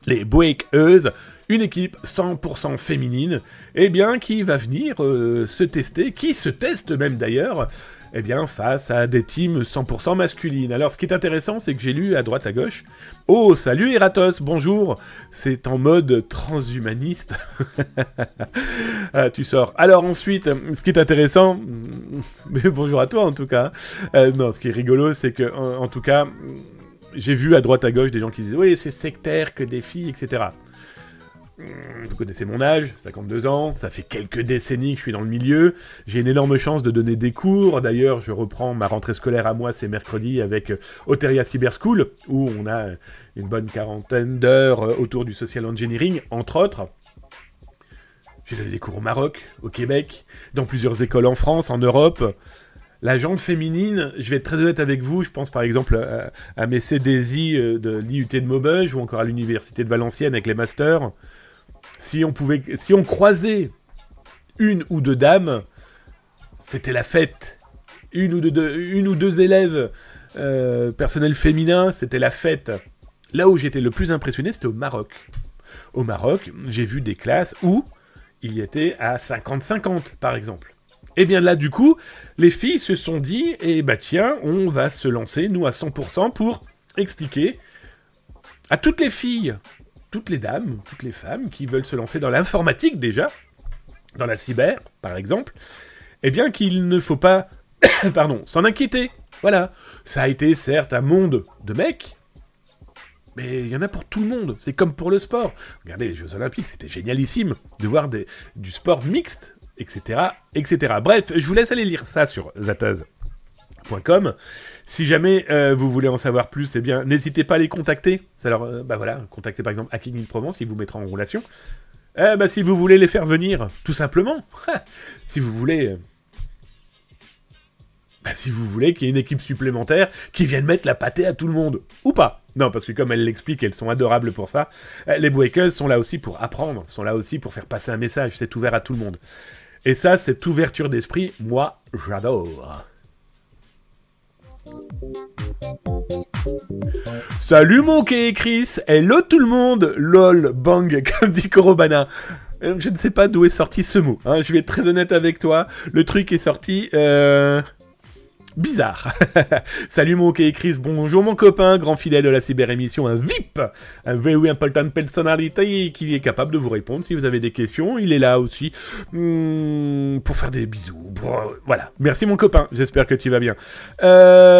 S1: les Breakers, une équipe 100% féminine, eh bien, qui va venir se tester, qui se teste même d'ailleurs, eh bien, face à des teams 100% masculines. Alors, ce qui est intéressant, c'est que j'ai lu à droite à gauche, « Oh, salut Eratos, bonjour !» C'est en mode transhumaniste. Ah, tu sors. Alors ensuite, ce qui est intéressant, mais bonjour à toi en tout cas, non, ce qui est rigolo, c'est que, en tout cas, j'ai vu à droite à gauche des gens qui disent « Oui, c'est sectaire que des filles, etc. » Vous connaissez mon âge, 52 ans, ça fait quelques décennies que je suis dans le milieu, j'ai une énorme chance de donner des cours, d'ailleurs je reprends ma rentrée scolaire à moi, c'est mercredi avec Oteria Cyber School, où on a une bonne quarantaine d'heures autour du social engineering, entre autres. J'ai donné des cours au Maroc, au Québec, dans plusieurs écoles en France, en Europe. La jante féminine, je vais être très honnête avec vous, je pense par exemple à mes CDSI de l'IUT de Maubeuge, ou encore à l'université de Valenciennes avec les masters. Si on croisait une ou deux dames, c'était la fête. Une ou deux élèves personnels féminins, c'était la fête. Là où j'étais le plus impressionné, c'était au Maroc. Au Maroc, j'ai vu des classes où il y était à 50-50, par exemple. Et bien là, du coup, les filles se sont dit, eh ben tiens, on va se lancer, nous, à 100% pour expliquer à toutes les filles, toutes les dames, toutes les femmes qui veulent se lancer dans l'informatique déjà, dans la cyber, par exemple, eh bien qu'il ne faut pas, s'en inquiéter. Voilà. Ça a été, certes, un monde de mecs, mais il y en a pour tout le monde. C'est comme pour le sport. Regardez les Jeux Olympiques, c'était génialissime de voir du sport mixte, etc., etc. Bref, je vous laisse aller lire ça sur zataz.com. Si jamais vous voulez en savoir plus, eh bien, n'hésitez pas à les contacter. Alors, contactez par exemple Hacking in Provence, ils vous mettront en relation. Si vous voulez les faire venir, tout simplement. Si vous voulez qu'il y ait une équipe supplémentaire qui vienne mettre la pâtée à tout le monde. Ou pas. Non, parce que comme elle l'explique, elles sont adorables pour ça. Les breakers sont là aussi pour apprendre, sont là aussi pour faire passer un message. C'est ouvert à tout le monde. Et ça, cette ouverture d'esprit, moi, j'adore. Salut mon Kay et Chris, hello tout le monde, lol, bang, comme dit Korobana. Je ne sais pas d'où est sorti ce mot, hein. Je vais être très honnête avec toi, le truc est sorti... bizarre. Salut mon Kay et Chris, bonjour mon copain, grand fidèle de la cyber-émission, un VIP, un very important personality qui est capable de vous répondre si vous avez des questions. Il est là aussi pour faire des bisous. Bon, voilà. Merci mon copain, j'espère que tu vas bien.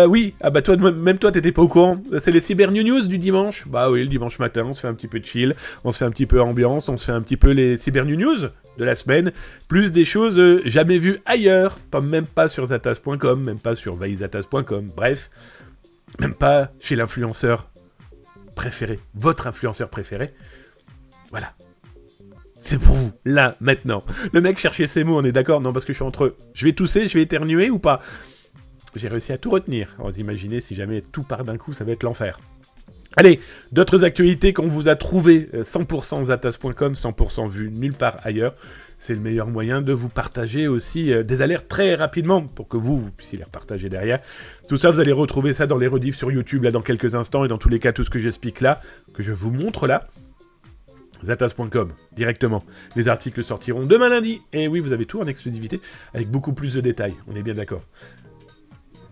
S1: Oui, toi, même toi t'étais pas au courant. C'est les cyber news du dimanche. Bah oui, le dimanche matin, on se fait un petit peu de chill, on se fait un petit peu ambiance, on se fait un petit peu les cyber news de la semaine, plus des choses jamais vues ailleurs, même pas sur zataz.com, même pas sur vaizataz.com, bref, même pas chez l'influenceur préféré, votre influenceur préféré. Voilà. C'est pour vous, là, maintenant. Le mec cherchait ses mots, on est d'accord? Non, parce que je suis entre eux. Je vais tousser, je vais éternuer ou pas? J'ai réussi à tout retenir. Alors, vous imaginez, si jamais tout part d'un coup, ça va être l'enfer. Allez, d'autres actualités qu'on vous a trouvées, 100% zataz.com, 100% vu nulle part ailleurs. C'est le meilleur moyen de vous partager aussi des alertes très rapidement pour que vous puissiez les repartager derrière. Tout ça, vous allez retrouver ça dans les rediffs sur YouTube là dans quelques instants et dans tous les cas, tout ce que j'explique là, que je vous montre là, zataz.com, directement. Les articles sortiront demain lundi. Et oui, vous avez tout en exclusivité avec beaucoup plus de détails, on est bien d'accord.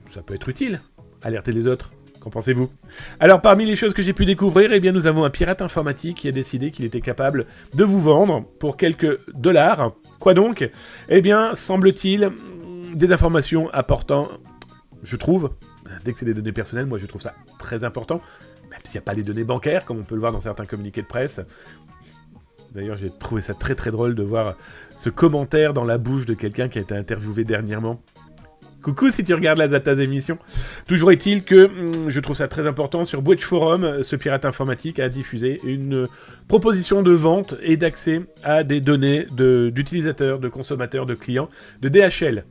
S1: Ça peut être utile, alerter les autres. Qu'en pensez-vous? Alors, parmi les choses que j'ai pu découvrir, eh bien, nous avons un pirate informatique qui a décidé qu'il était capable de vous vendre pour quelques dollars. Quoi donc? Eh bien, semble-t-il, des informations importantes, je trouve. Dès que c'est des données personnelles, moi, je trouve ça très important. Même s'il n'y a pas les données bancaires, comme on peut le voir dans certains communiqués de presse. D'ailleurs, j'ai trouvé ça très très drôle de voir ce commentaire dans la bouche de quelqu'un qui a été interviewé dernièrement. Coucou si tu regardes la Zataz émission. Toujours est-il que je trouve ça très important. Sur Bwetch Forum, ce pirate informatique a diffusé une proposition de vente et d'accès à des données d'utilisateurs, de consommateurs, de clients, de DHL.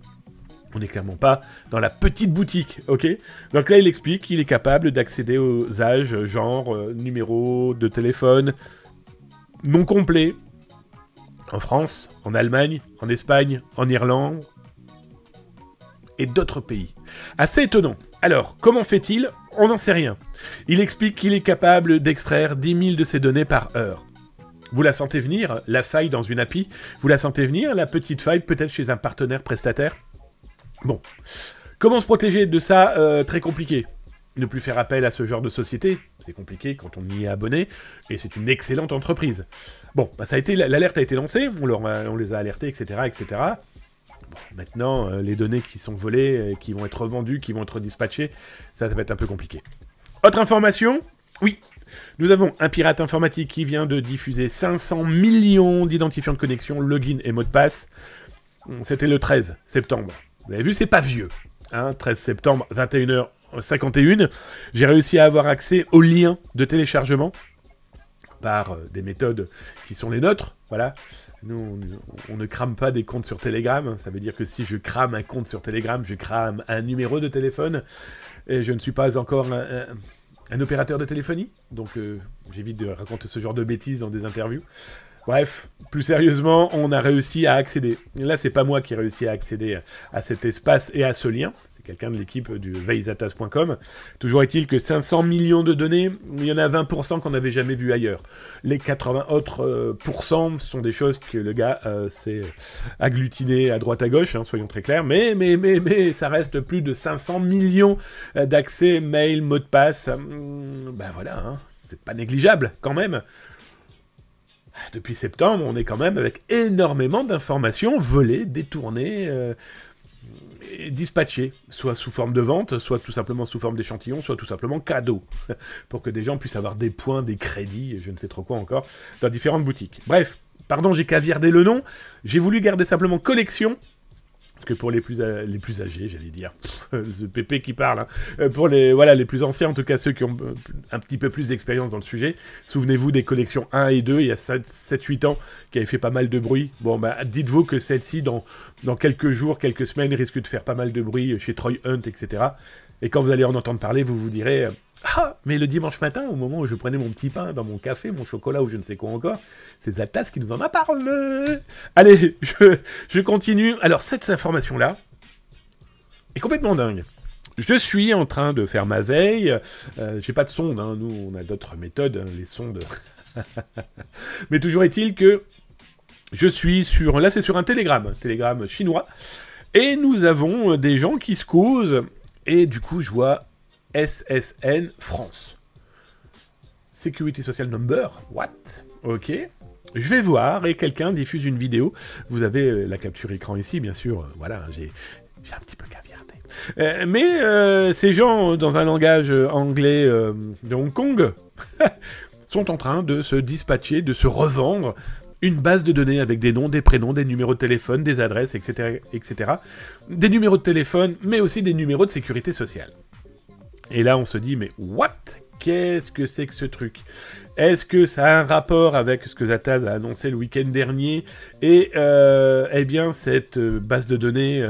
S1: On n'est clairement pas dans la petite boutique, ok? Donc là, il explique qu'il est capable d'accéder aux âges, genre, numéro de téléphone, non complet, en France, en Allemagne, en Espagne, en Irlande, et d'autres pays. Assez étonnant. Alors, comment fait-il? On n'en sait rien. Il explique qu'il est capable d'extraire 10 000 de ces données par heure. Vous la sentez venir, la faille dans une API? Vous la sentez venir, la petite faille, peut-être chez un partenaire prestataire? Bon. Comment se protéger de ça? Très compliqué. Ne plus faire appel à ce genre de société, c'est compliqué quand on y est abonné, et c'est une excellente entreprise. Bon, ça a été, l'alerte a été lancée, on les a alertés, etc., etc., Bon, maintenant, les données qui sont volées, qui vont être revendues, qui vont être dispatchées, ça va être un peu compliqué. Autre information, Oui, nous avons un pirate informatique qui vient de diffuser 500 millions d'identifiants de connexion, login et mot de passe. C'était le 13 septembre. Vous avez vu, c'est pas vieux. 13 septembre, 21h51. J'ai réussi à avoir accès aux liens de téléchargement par des méthodes qui sont les nôtres. Voilà. Nous, on ne crame pas des comptes sur Telegram. Ça veut dire que si je crame un compte sur Telegram, je crame un numéro de téléphone. Et je ne suis pas encore un opérateur de téléphonie. Donc, j'évite de raconter ce genre de bêtises dans des interviews. Bref, plus sérieusement, on a réussi à accéder. Et là, c'est pas moi qui ai réussi à accéder à cet espace et à ce lien. C'est quelqu'un de l'équipe du veizatas.com. Toujours est-il que 500 millions de données, il y en a 20% qu'on n'avait jamais vu ailleurs. Les 80 autres % sont des choses que le gars s'est agglutiné à droite à gauche, soyons très clairs. Mais, ça reste plus de 500 millions d'accès, mail, mots de passe. Voilà, c'est pas négligeable quand même. Depuis septembre, on est quand même avec énormément d'informations volées, détournées, et dispatchées, soit sous forme de vente, soit tout simplement sous forme d'échantillons, soit tout simplement cadeaux, pour que des gens puissent avoir des points, des crédits, je ne sais trop quoi encore, dans différentes boutiques. Bref, pardon, j'ai caviardé le nom, j'ai voulu garder simplement collection, parce que pour les plus âgés, j'allais dire, le pépé qui parle, pour les plus anciens, en tout cas ceux qui ont un petit peu plus d'expérience dans le sujet, souvenez-vous des collections 1 et 2, il y a 7-8 ans, qui avaient fait pas mal de bruit. Bon, dites-vous que celle-ci, dans quelques jours, quelques semaines, risque de faire pas mal de bruit chez Troy Hunt, etc. Et quand vous allez en entendre parler, vous vous direz... Ah, mais le dimanche matin, au moment où je prenais mon petit pain dans mon café, mon chocolat ou je ne sais quoi encore, c'est Zatas qui nous en a parlé. Allez, je continue. Alors, cette information-là est complètement dingue. Je suis en train de faire ma veille. J'ai pas de sonde, nous, on a d'autres méthodes, les sondes. Mais toujours est-il que je suis sur... Là, c'est sur un télégramme chinois. Et nous avons des gens qui se causent. Et du coup, je vois... SSN France. Security Social Number, what? Ok. Je vais voir, et quelqu'un diffuse une vidéo. Vous avez la capture écran ici, bien sûr. Voilà, j'ai un petit peu caviardé. Mais ces gens, dans un langage anglais de Hong Kong, sont en train de se dispatcher, de se revendre une base de données avec des noms, des prénoms, des numéros de téléphone, des adresses, etc., etc. Des numéros de téléphone, mais aussi des numéros de sécurité sociale. Et là, on se dit, mais what? Qu'est-ce que c'est que ce truc? Est-ce que ça a un rapport avec ce que Zatas a annoncé le week-end dernier? Et, eh bien, cette base de données...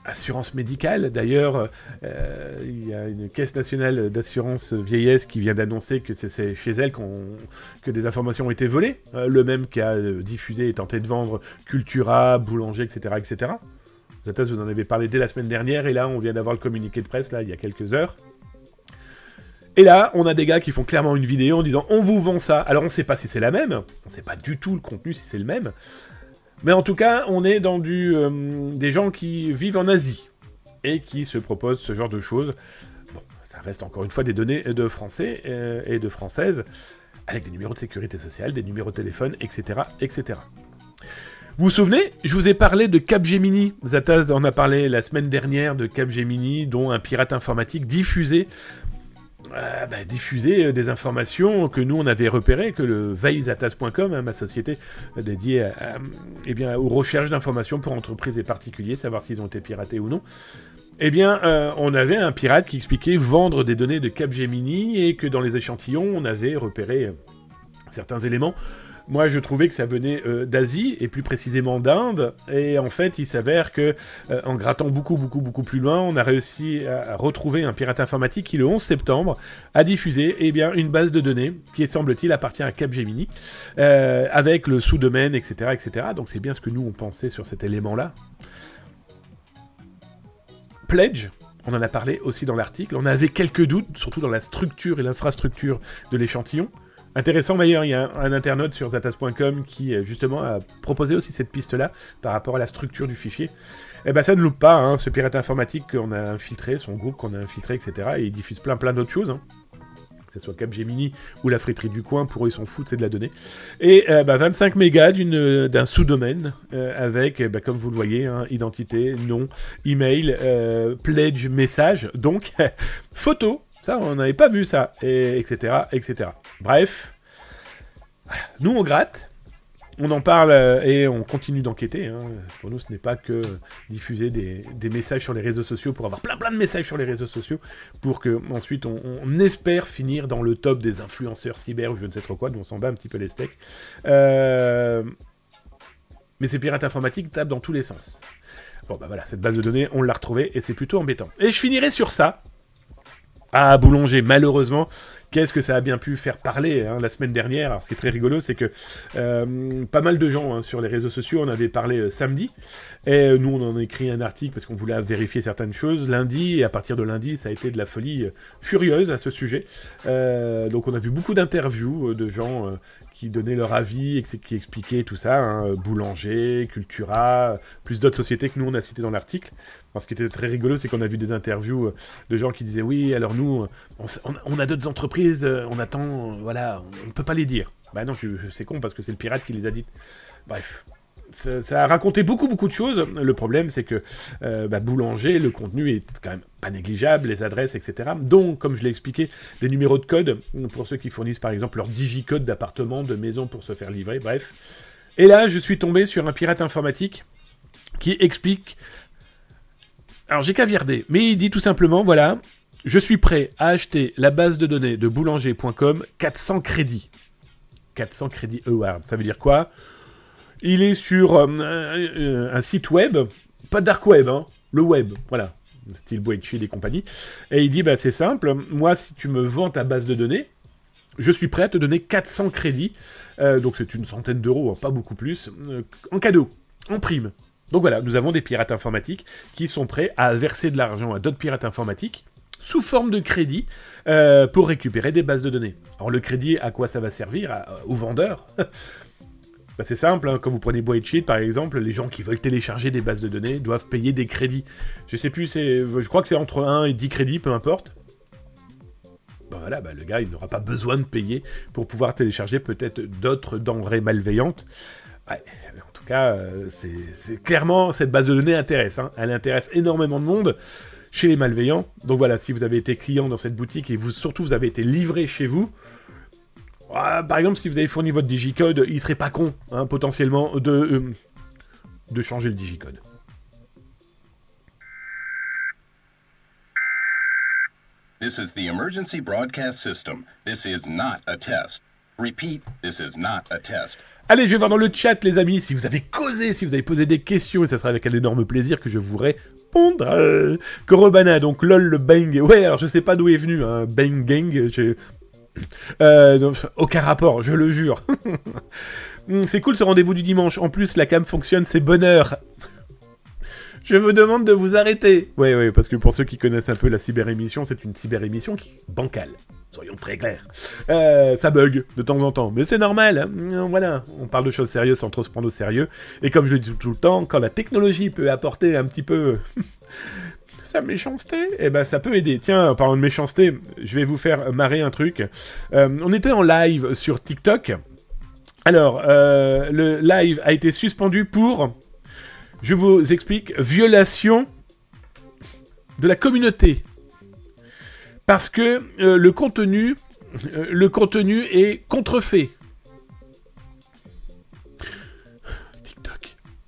S1: assurance médicale, d'ailleurs, il y a une caisse nationale d'assurance vieillesse qui vient d'annoncer que c'est chez elle que des informations ont été volées. Le même qui a diffusé et tenté de vendre Cultura, Boulanger, etc., etc. Zatas, vous en avez parlé dès la semaine dernière, et là, on vient d'avoir le communiqué de presse, là, il y a quelques heures. Et là, on a des gars qui font clairement une vidéo en disant « On vous vend ça ». Alors, on ne sait pas si c'est la même, on ne sait pas du tout le contenu si c'est le même, mais en tout cas, on est dans des gens qui vivent en Asie, et qui se proposent ce genre de choses. Bon, ça reste encore une fois des données de Français et de Françaises, avec des numéros de sécurité sociale, des numéros de téléphone, etc., etc. Vous vous souvenez, je vous ai parlé de Capgemini. Zatas en a parlé la semaine dernière de Capgemini, dont un pirate informatique diffusait des informations que nous on avait repérées, que le veizatas.com, ma société dédiée aux recherches d'informations pour entreprises et particuliers, savoir s'ils ont été piratés ou non. Eh bien, on avait un pirate qui expliquait vendre des données de Capgemini et que dans les échantillons, on avait repéré certains éléments. Moi, je trouvais que ça venait d'Asie, et plus précisément d'Inde, et en fait, il s'avère que, en grattant beaucoup plus loin, on a réussi à retrouver un pirate informatique qui, le 11 septembre, a diffusé une base de données qui, semble-t-il, appartient à Capgemini, avec le sous-domaine, etc., etc. Donc c'est bien ce que nous, on pensait sur cet élément-là. Pledge, on en a parlé aussi dans l'article, on avait quelques doutes, surtout dans la structure et l'infrastructure de l'échantillon. Intéressant d'ailleurs, il y a un internaute sur zatas.com qui justement a proposé aussi cette piste-là par rapport à la structure du fichier. Eh ben ça ne loupe pas, ce pirate informatique qu'on a infiltré, son groupe qu'on a infiltré, etc. Et il diffuse plein d'autres choses. que ce soit Capgemini ou la friterie du coin, pour eux ils s'en foutent, c'est de la donnée. Et 25 mégas d'un sous-domaine avec, comme vous le voyez, hein, identité, nom, email, pledge, message, donc photo, ça on n'avait pas vu ça, et, etc., etc. Bref, voilà. Nous on gratte. On en parle et on continue d'enquêter. Hein. Pour nous, ce n'est pas que diffuser des messages sur les réseaux sociaux pour avoir plein de messages sur les réseaux sociaux pour que ensuite on espère finir dans le top des influenceurs cyber ou je ne sais trop quoi, dont on s'en bat un petit peu les steaks. Mais ces pirates informatiques tapent dans tous les sens. Bon, bah voilà, cette base de données, on l'a retrouvée et c'est plutôt embêtant. Et je finirai sur ça. Ah, Boulanger, malheureusement, qu'est-ce que ça a bien pu faire parler hein, la semaine dernière. Alors, ce qui est très rigolo, c'est que pas mal de gens hein, sur les réseaux sociaux en avaient parlé samedi. Et nous, on en a écrit un article parce qu'on voulait vérifier certaines choses lundi. Et à partir de lundi, ça a été de la folie furieuse à ce sujet. Donc, on a vu beaucoup d'interviews de gens qui donnaient leur avis et qui expliquaient tout ça. Hein, Boulanger, Cultura, plus d'autres sociétés que nous, on a citées dans l'article. Alors, ce qui était très rigolo, c'est qu'on a vu des interviews de gens qui disaient « Oui, alors nous, on a d'autres entreprises, on attend, voilà, on ne peut pas les dire. » Bah non, c'est con parce que c'est le pirate qui les a dites. Bref, ça a raconté beaucoup de choses. Le problème, c'est que Boulanger, le contenu est quand même pas négligeable, les adresses, etc. Donc, comme je l'ai expliqué, des numéros de code pour ceux qui fournissent par exemple leur digicode d'appartement, de maison pour se faire livrer, bref. Et là, je suis tombé sur un pirate informatique qui explique... Alors, j'ai caviardé, mais il dit tout simplement, voilà, je suis prêt à acheter la base de données de boulanger.com 400 crédits. 400 crédits Award, ça veut dire quoi? Il est sur un site web, pas dark web, hein, le web, voilà, style Boetchi et compagnie. Et il dit, bah c'est simple, moi si tu me vends ta base de données, je suis prêt à te donner 400 crédits, donc c'est une centaine d'euros, hein, pas beaucoup plus, en cadeau, en prime. Donc voilà, nous avons des pirates informatiques qui sont prêts à verser de l'argent à d'autres pirates informatiques sous forme de crédit pour récupérer des bases de données. Alors le crédit, à quoi ça va servir? Aux vendeurs. Bah, c'est simple, hein, quand vous prenez Boetchi par exemple, les gens qui veulent télécharger des bases de données doivent payer des crédits. Je sais plus, je crois que c'est entre 1 et 10 crédits, peu importe. Bah voilà, le gars, il n'aura pas besoin de payer pour pouvoir télécharger peut-être d'autres denrées malveillantes. Ouais, en tout cas, c'est clairement, cette base de données intéresse. Hein. Elle intéresse énormément de monde chez les malveillants. Donc voilà, si vous avez été client dans cette boutique et surtout vous avez été livré chez vous, par exemple, si vous avez fourni votre digicode, il serait pas con, hein, potentiellement, de changer le digicode.
S2: This is the emergency broadcast system. This is not a test. Repeat, this is not a test.
S1: Allez, je vais voir dans le chat, les amis, si vous avez causé, si vous avez posé des questions, et ça sera avec un énorme plaisir que je vous répondrai. Korobana, donc lol, le bang. Ouais, alors je sais pas d'où est venu, hein, bang gang, non, aucun rapport, je le jure. C'est cool ce rendez-vous du dimanche. En plus, la cam fonctionne, c'est bonheur. Je vous demande de vous arrêter. Ouais, parce que pour ceux qui connaissent un peu la cyber-émission, c'est une cyber-émission qui est bancale. Soyons très clairs. Ça bug de temps en temps, mais c'est normal. Hein. Voilà, on parle de choses sérieuses sans trop se prendre au sérieux. Et comme je le dis tout le temps, quand la technologie peut apporter un petit peu... sa méchanceté, eh ben ça peut aider. Tiens, en parlant de méchanceté, je vais vous faire marrer un truc. On était en live sur TikTok. Alors, le live a été suspendu pour, je vous explique, violation de la communauté. Parce que le contenu est contrefait.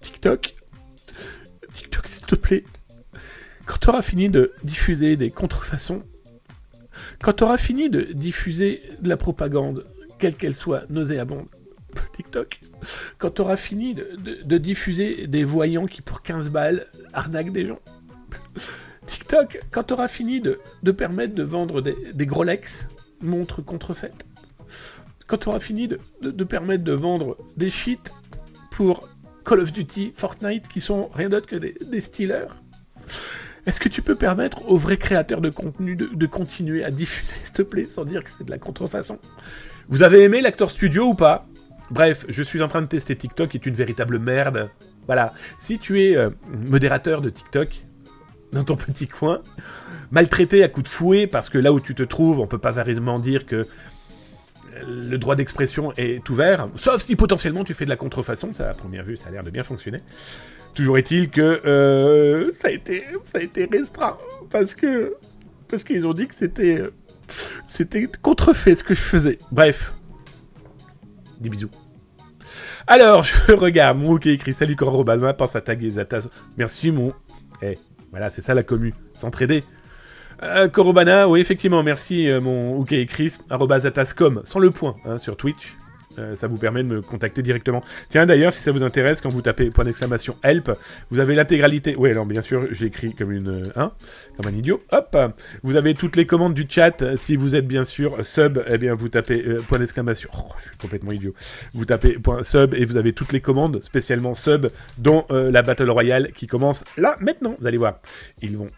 S1: TikTok, s'il te plaît. Quand tu auras fini de diffuser des contrefaçons, quand tu auras fini de diffuser de la propagande, quelle qu'elle soit, nauséabonde, TikTok, quand tu auras fini de diffuser des voyants qui, pour 15 balles, arnaquent des gens, TikTok, quand tu auras fini de permettre de vendre des Grolex, montres contrefaites, quand tu auras fini de permettre de vendre des cheats pour Call of Duty, Fortnite, qui sont rien d'autre que des stealers, est-ce que tu peux permettre aux vrais créateurs de contenu de continuer à diffuser, s'il te plaît, sans dire que c'est de la contrefaçon? Vous avez aimé l'Actor Studio ou pas? Bref, je suis en train de tester TikTok, qui est une véritable merde. Voilà, si tu es modérateur de TikTok, dans ton petit coin, maltraité à coups de fouet, parce que là où tu te trouves, on peut pas vraiment dire que le droit d'expression est ouvert, sauf si potentiellement tu fais de la contrefaçon, ça à première vue ça a l'air de bien fonctionner. Toujours est-il que ça a été restreint, parce qu'ils ont dit que c'était contrefait ce que je faisais. Bref, des bisous. Alors, je regarde, mon qui écrit « Salut Corobana, pense à taguer Zatas. » Merci mon... voilà, c'est ça la commu, s'entraider. Corobana, oui, effectivement, merci mon OK Chris, @zatascom, sans le point, hein, sur Twitch. Ça vous permet de me contacter directement. Tiens, d'ailleurs, si ça vous intéresse, quand vous tapez « help », vous avez l'intégralité. Oui, alors bien sûr, j'ai écrit comme comme un idiot. Hop, vous avez toutes les commandes du chat. Si vous êtes bien sûr sub, eh bien vous tapez Oh, je suis complètement idiot. Vous tapez .sub et vous avez toutes les commandes, spécialement sub, dont la Battle Royale qui commence là, maintenant. Vous allez voir. Ils vont...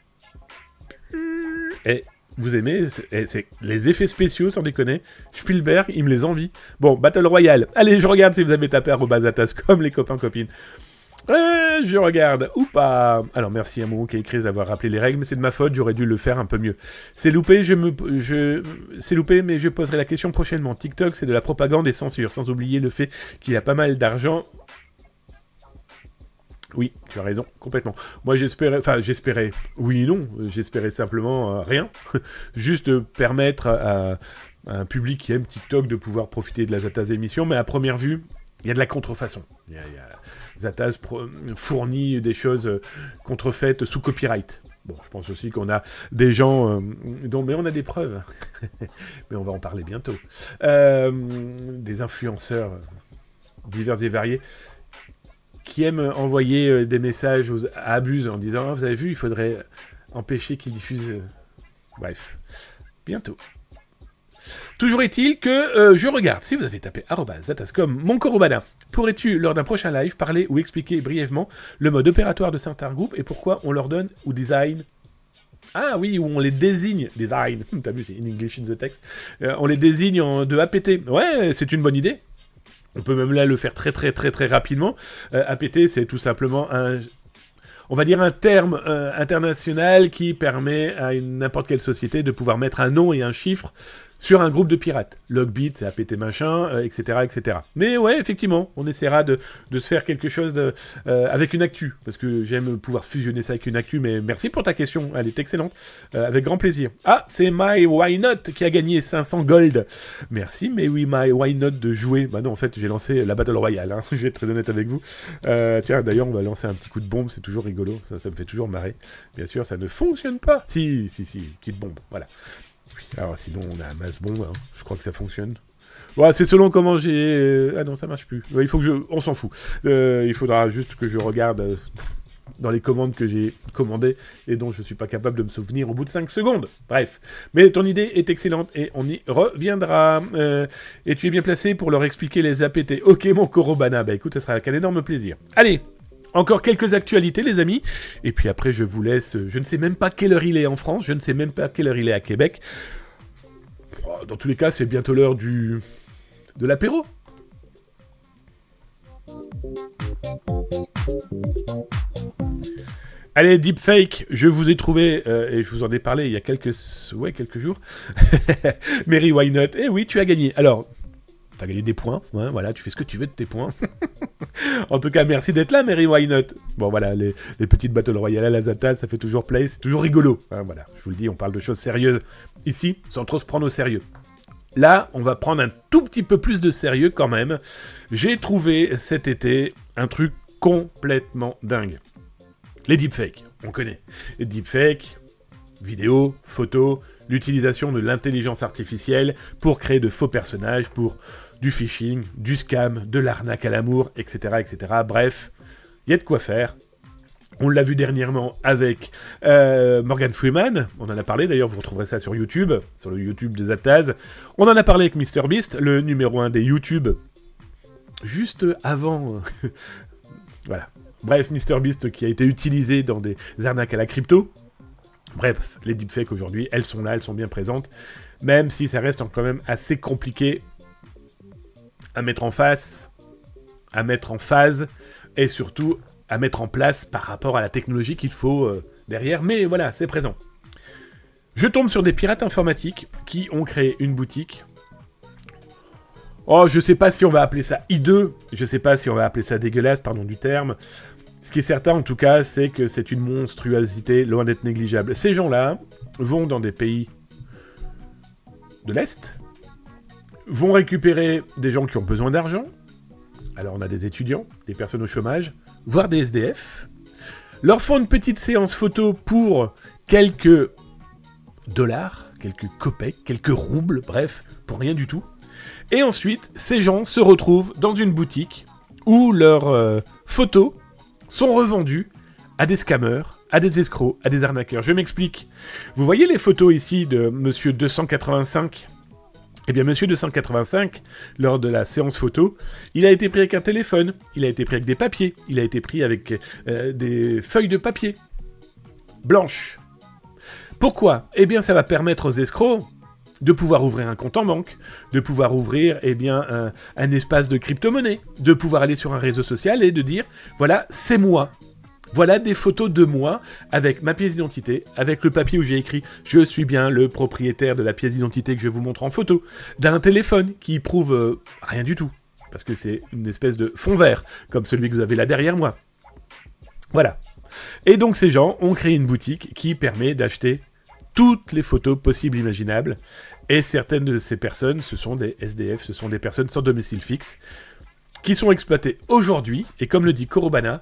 S1: Et vous aimez, c'est les effets spéciaux, sans déconner. Spielberg, il me les envie. Bon, Battle Royale. Allez, je regarde si vous avez tapé @zatas comme les copains copines. Je regarde, ou pas. Alors, merci à mon qui a écrit d'avoir rappelé les règles, mais c'est de ma faute, j'aurais dû le faire un peu mieux. C'est loupé, c'est loupé, mais je poserai la question prochainement. TikTok, c'est de la propagande et censure, sans oublier le fait qu'il y a pas mal d'argent. Oui, tu as raison, complètement. Moi, j'espérais, oui et non, j'espérais simplement rien. Juste permettre à un public qui aime TikTok de pouvoir profiter de la Zatas émission, mais à première vue, il y a de la contrefaçon. Zatas fournit des choses contrefaites sous copyright. Bon, je pense aussi qu'on a des gens mais on a des preuves. Mais on va en parler bientôt. Des influenceurs divers et variés qui aiment envoyer des messages à Abuse en disant « Vous avez vu, il faudrait empêcher qu'ils diffusent... Bref, bientôt. Toujours est-il que je regarde, si vous avez tapé @zatascom, mon Corobana, pourrais-tu, lors d'un prochain live, parler ou expliquer brièvement le mode opératoire de Saint-Art Group et pourquoi on leur donne ou design... Ah oui, où on les désigne, design, t'as vu, c'est in English in the text, on les désigne de APT. Ouais, c'est une bonne idée. On peut même là le faire très rapidement. APT, c'est tout simplement on va dire un terme international qui permet à n'importe quelle société de pouvoir mettre un nom et un chiffre sur un groupe de pirates. Logbit, c'est APT machin, etc., etc. Mais ouais, effectivement, on essaiera de se faire quelque chose avec une actu, parce que j'aime pouvoir fusionner ça avec une actu, mais merci pour ta question, elle est excellente, avec grand plaisir. Ah, c'est My Why Not qui a gagné 500 gold. Merci, mais oui, My Why Not de jouer. Bah non, en fait, j'ai lancé la Battle Royale, hein, je vais être très honnête avec vous. Tiens, d'ailleurs, on va lancer un petit coup de bombe, c'est toujours rigolo, ça me fait toujours marrer. Bien sûr, ça ne fonctionne pas. Si, petite bombe, voilà. Alors sinon on a un masse bombe, hein. Je crois que ça fonctionne. Ouais, c'est selon comment j'ai... Ah non, ça marche plus. Ouais, il faut que on s'en fout. Il faudra juste que je regarde dans les commandes que j'ai commandées et dont je suis pas capable de me souvenir au bout de 5 secondes. Bref. Mais ton idée est excellente et on y reviendra. Et tu es bien placé pour leur expliquer les APT. Ok mon Corobana, bah écoute, ça sera avec un énorme plaisir. Allez, encore quelques actualités, les amis. Et puis après, je vous laisse... Je ne sais même pas quelle heure il est en France. Je ne sais même pas quelle heure il est à Québec. Dans tous les cas, c'est bientôt l'heure de l'apéro. Allez, deepfake, je vous ai trouvé, et je vous en ai parlé il y a quelques jours. Mary Why Not? Eh oui, tu as gagné. Alors... T'as gagné des points, hein, voilà, tu fais ce que tu veux de tes points. En tout cas, merci d'être là, Mary Why Not. Bon, voilà, les petites Battle Royale à la Zata, ça fait toujours play, c'est toujours rigolo. Hein, voilà, je vous le dis, on parle de choses sérieuses ici, sans trop se prendre au sérieux. Là, on va prendre un tout petit peu plus de sérieux quand même. J'ai trouvé cet été un truc complètement dingue. Les deepfakes, on connaît. Les deepfakes, vidéos, photos, l'utilisation de l'intelligence artificielle pour créer de faux personnages, pour du phishing, du scam, de l'arnaque à l'amour, etc., etc. Bref, il y a de quoi faire. On l'a vu dernièrement avec Morgan Freeman, on en a parlé, d'ailleurs vous retrouverez ça sur YouTube, sur le YouTube de Zataz. On en a parlé avec MrBeast, le numéro 1 des YouTube, juste avant... voilà. Bref, MrBeast qui a été utilisé dans des arnaques à la crypto. Bref, les deepfakes aujourd'hui, elles sont là, elles sont bien présentes, même si ça reste quand même assez compliqué à mettre en face, à mettre en phase, et surtout à mettre en place par rapport à la technologie qu'il faut derrière, mais voilà, c'est présent. Je tombe sur des pirates informatiques qui ont créé une boutique. Oh, je sais pas si on va appeler ça hideux, je sais pas si on va appeler ça dégueulasse, pardon du terme. Ce qui est certain, en tout cas, c'est que c'est une monstruosité loin d'être négligeable. Ces gens-là vont dans des pays de l'Est, vont récupérer des gens qui ont besoin d'argent. Alors on a des étudiants, des personnes au chômage, voire des SDF. Leur font une petite séance photo pour quelques dollars, quelques copecs, quelques roubles, bref, pour rien du tout. Et ensuite, ces gens se retrouvent dans une boutique où leurs photos sont revendues à des scammers, à des escrocs, à des arnaqueurs. Je m'explique. Vous voyez les photos ici de Monsieur 285 ? Eh bien, Monsieur 285, lors de la séance photo, il a été pris avec un téléphone, il a été pris avec des papiers, il a été pris avec des feuilles de papier blanches. Pourquoi ? Eh bien, ça va permettre aux escrocs de pouvoir ouvrir un compte en banque, de pouvoir ouvrir un espace de crypto-monnaie, de pouvoir aller sur un réseau social et de dire, voilà, c'est moi. Voilà des photos de moi avec ma pièce d'identité, avec le papier où j'ai écrit « Je suis bien le propriétaire de la pièce d'identité que je vous montre en photo », d'un téléphone qui prouve rien du tout, parce que c'est une espèce de fond vert, comme celui que vous avez là derrière moi. Voilà. Et donc ces gens ont créé une boutique qui permet d'acheter toutes les photos possibles et imaginables. Et certaines de ces personnes, ce sont des SDF, ce sont des personnes sans domicile fixe, qui sont exploitées aujourd'hui, et comme le dit Korobana,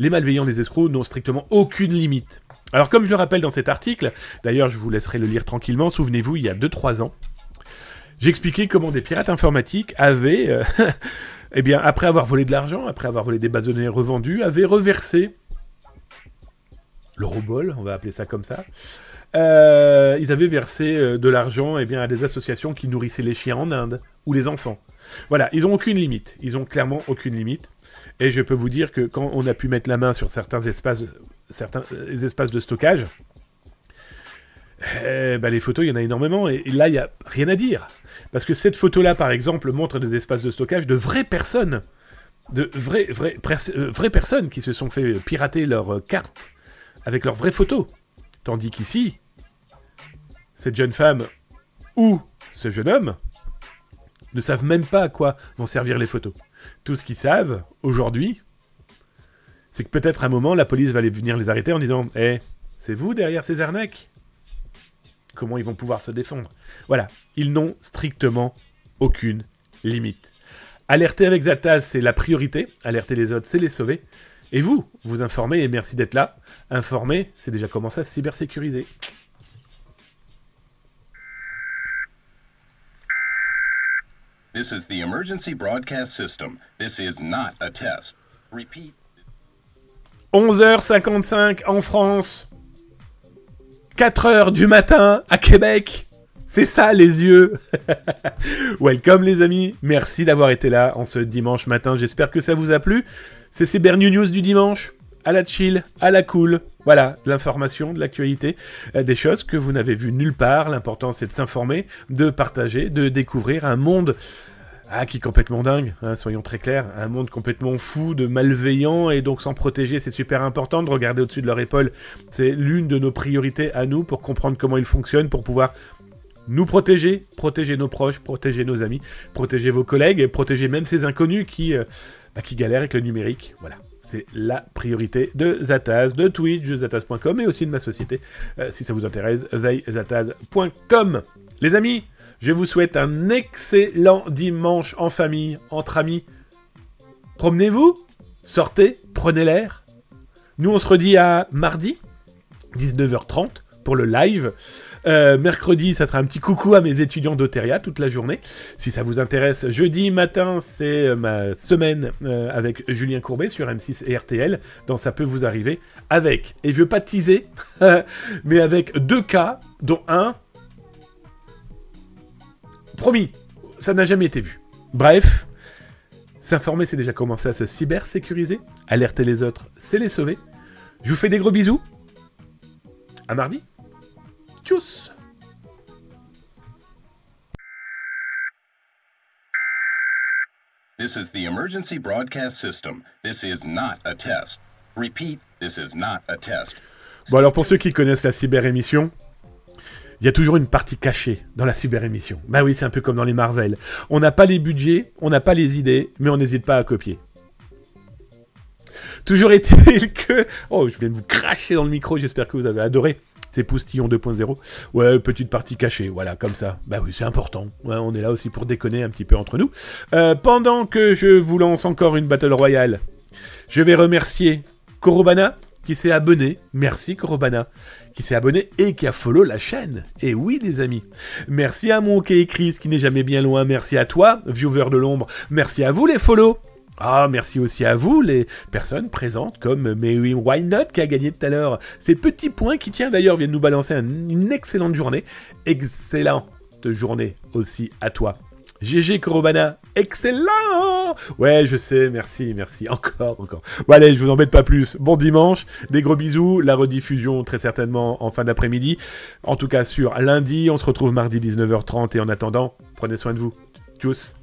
S1: les malveillants des escrocs n'ont strictement aucune limite. Alors comme je le rappelle dans cet article, d'ailleurs je vous laisserai le lire tranquillement, souvenez-vous, il y a 2-3 ans, j'expliquais comment des pirates informatiques avaient, eh bien, après avoir volé de l'argent, après avoir volé des bases de données revendues, avaient reversé l'Eurobol, on va appeler ça comme ça. Ils avaient versé de l'argent à des associations qui nourrissaient les chiens en Inde, ou les enfants. Voilà, ils n'ont aucune limite. Ils ont clairement aucune limite. Et je peux vous dire que quand on a pu mettre la main sur certains espaces de stockage, les photos, il y en a énormément. Et là, il n'y a rien à dire. Parce que cette photo-là, par exemple, montre des espaces de stockage de vraies personnes. De vraies personnes qui se sont fait pirater leurs cartes avec leurs vraies photos. Tandis qu'ici, cette jeune femme ou ce jeune homme ne savent même pas à quoi vont servir les photos. Tout ce qu'ils savent, aujourd'hui, c'est que peut-être à un moment, la police va venir les arrêter en disant « Eh, c'est vous derrière ces arnaques ?» Comment ils vont pouvoir se défendre ? Voilà, ils n'ont strictement aucune limite. Alerter avec Zataz, c'est la priorité. Alerter les autres, c'est les sauver. Et vous, vous informez, et merci d'être là. Informer, c'est déjà commencer à se cybersécuriser.
S2: This is the emergency broadcast system. This is not a test. Repeat.
S1: 11h55 en France. 4h du matin à Québec. C'est ça les yeux. Welcome les amis. Merci d'avoir été là en ce dimanche matin. J'espère que ça vous a plu. C'est Cybernews News du dimanche. À la chill, à la cool. Voilà, de l'information, de l'actualité, des choses que vous n'avez vues nulle part. L'important, c'est de s'informer, de partager, de découvrir un monde qui est complètement dingue, hein, soyons très clairs. Un monde complètement fou, de malveillants, et donc sans protéger, c'est super important de regarder au-dessus de leur épaule. C'est l'une de nos priorités à nous pour comprendre comment ils fonctionnent, pour pouvoir nous protéger, protéger nos proches, protéger nos amis, protéger vos collègues, et protéger même ces inconnus qui galèrent avec le numérique. Voilà. C'est la priorité de Zataz, de Twitch, de Zataz.com et aussi de ma société. Si ça vous intéresse, veillezataz.com. Les amis, je vous souhaite un excellent dimanche en famille, entre amis. Promenez-vous, sortez, prenez l'air. Nous, on se redit à mardi, 19h30, pour le live. Mercredi, ça sera un petit coucou à mes étudiants d'Oteria toute la journée. Si ça vous intéresse, jeudi matin, c'est ma semaine avec Julien Courbet sur M6 et RTL. Dans Ça peut vous arriver. Avec, et je veux pas teaser, mais avec 2 cas, dont un... Promis, ça n'a jamais été vu. Bref, s'informer, c'est déjà commencer à se cybersécuriser. Alerter les autres, c'est les sauver. Je vous fais des gros bisous. À mardi. Tchuss.
S2: This is the emergency broadcast system. This is not a test. Repeat, this is not a test.
S1: Bon, alors pour ceux qui connaissent la cyber-émission, il y a toujours une partie cachée dans la cyber-émission. Bah oui, c'est un peu comme dans les Marvel. On n'a pas les budgets, on n'a pas les idées, mais on n'hésite pas à copier. Toujours est-il que... Oh, je viens de vous cracher dans le micro, j'espère que vous avez adoré. C'est Poustillon 2.0. Ouais, petite partie cachée, voilà, comme ça. Bah oui, c'est important. Ouais, on est là aussi pour déconner un petit peu entre nous. Pendant que je vous lance encore une Battle Royale, je vais remercier Korobana, qui s'est abonné. Merci Korobana, qui s'est abonné et qui a follow la chaîne. Et oui, les amis. Merci à mon Chris, qui n'est jamais bien loin. Merci à toi, viewer de l'ombre. Merci à vous, les follow. Ah, merci aussi à vous, les personnes présentes, comme Mary Why Not, qui a gagné tout à l'heure ces petits points, qui, tiens, d'ailleurs, viennent nous balancer une excellente journée. Excellente journée aussi à toi. GG Korobana, excellent. Ouais, je sais, merci, encore. Bon allez, je vous embête pas plus. Bon dimanche, des gros bisous, la rediffusion très certainement en fin d'après-midi. En tout cas sur lundi, on se retrouve mardi 19h30 et en attendant, prenez soin de vous. Tchuss.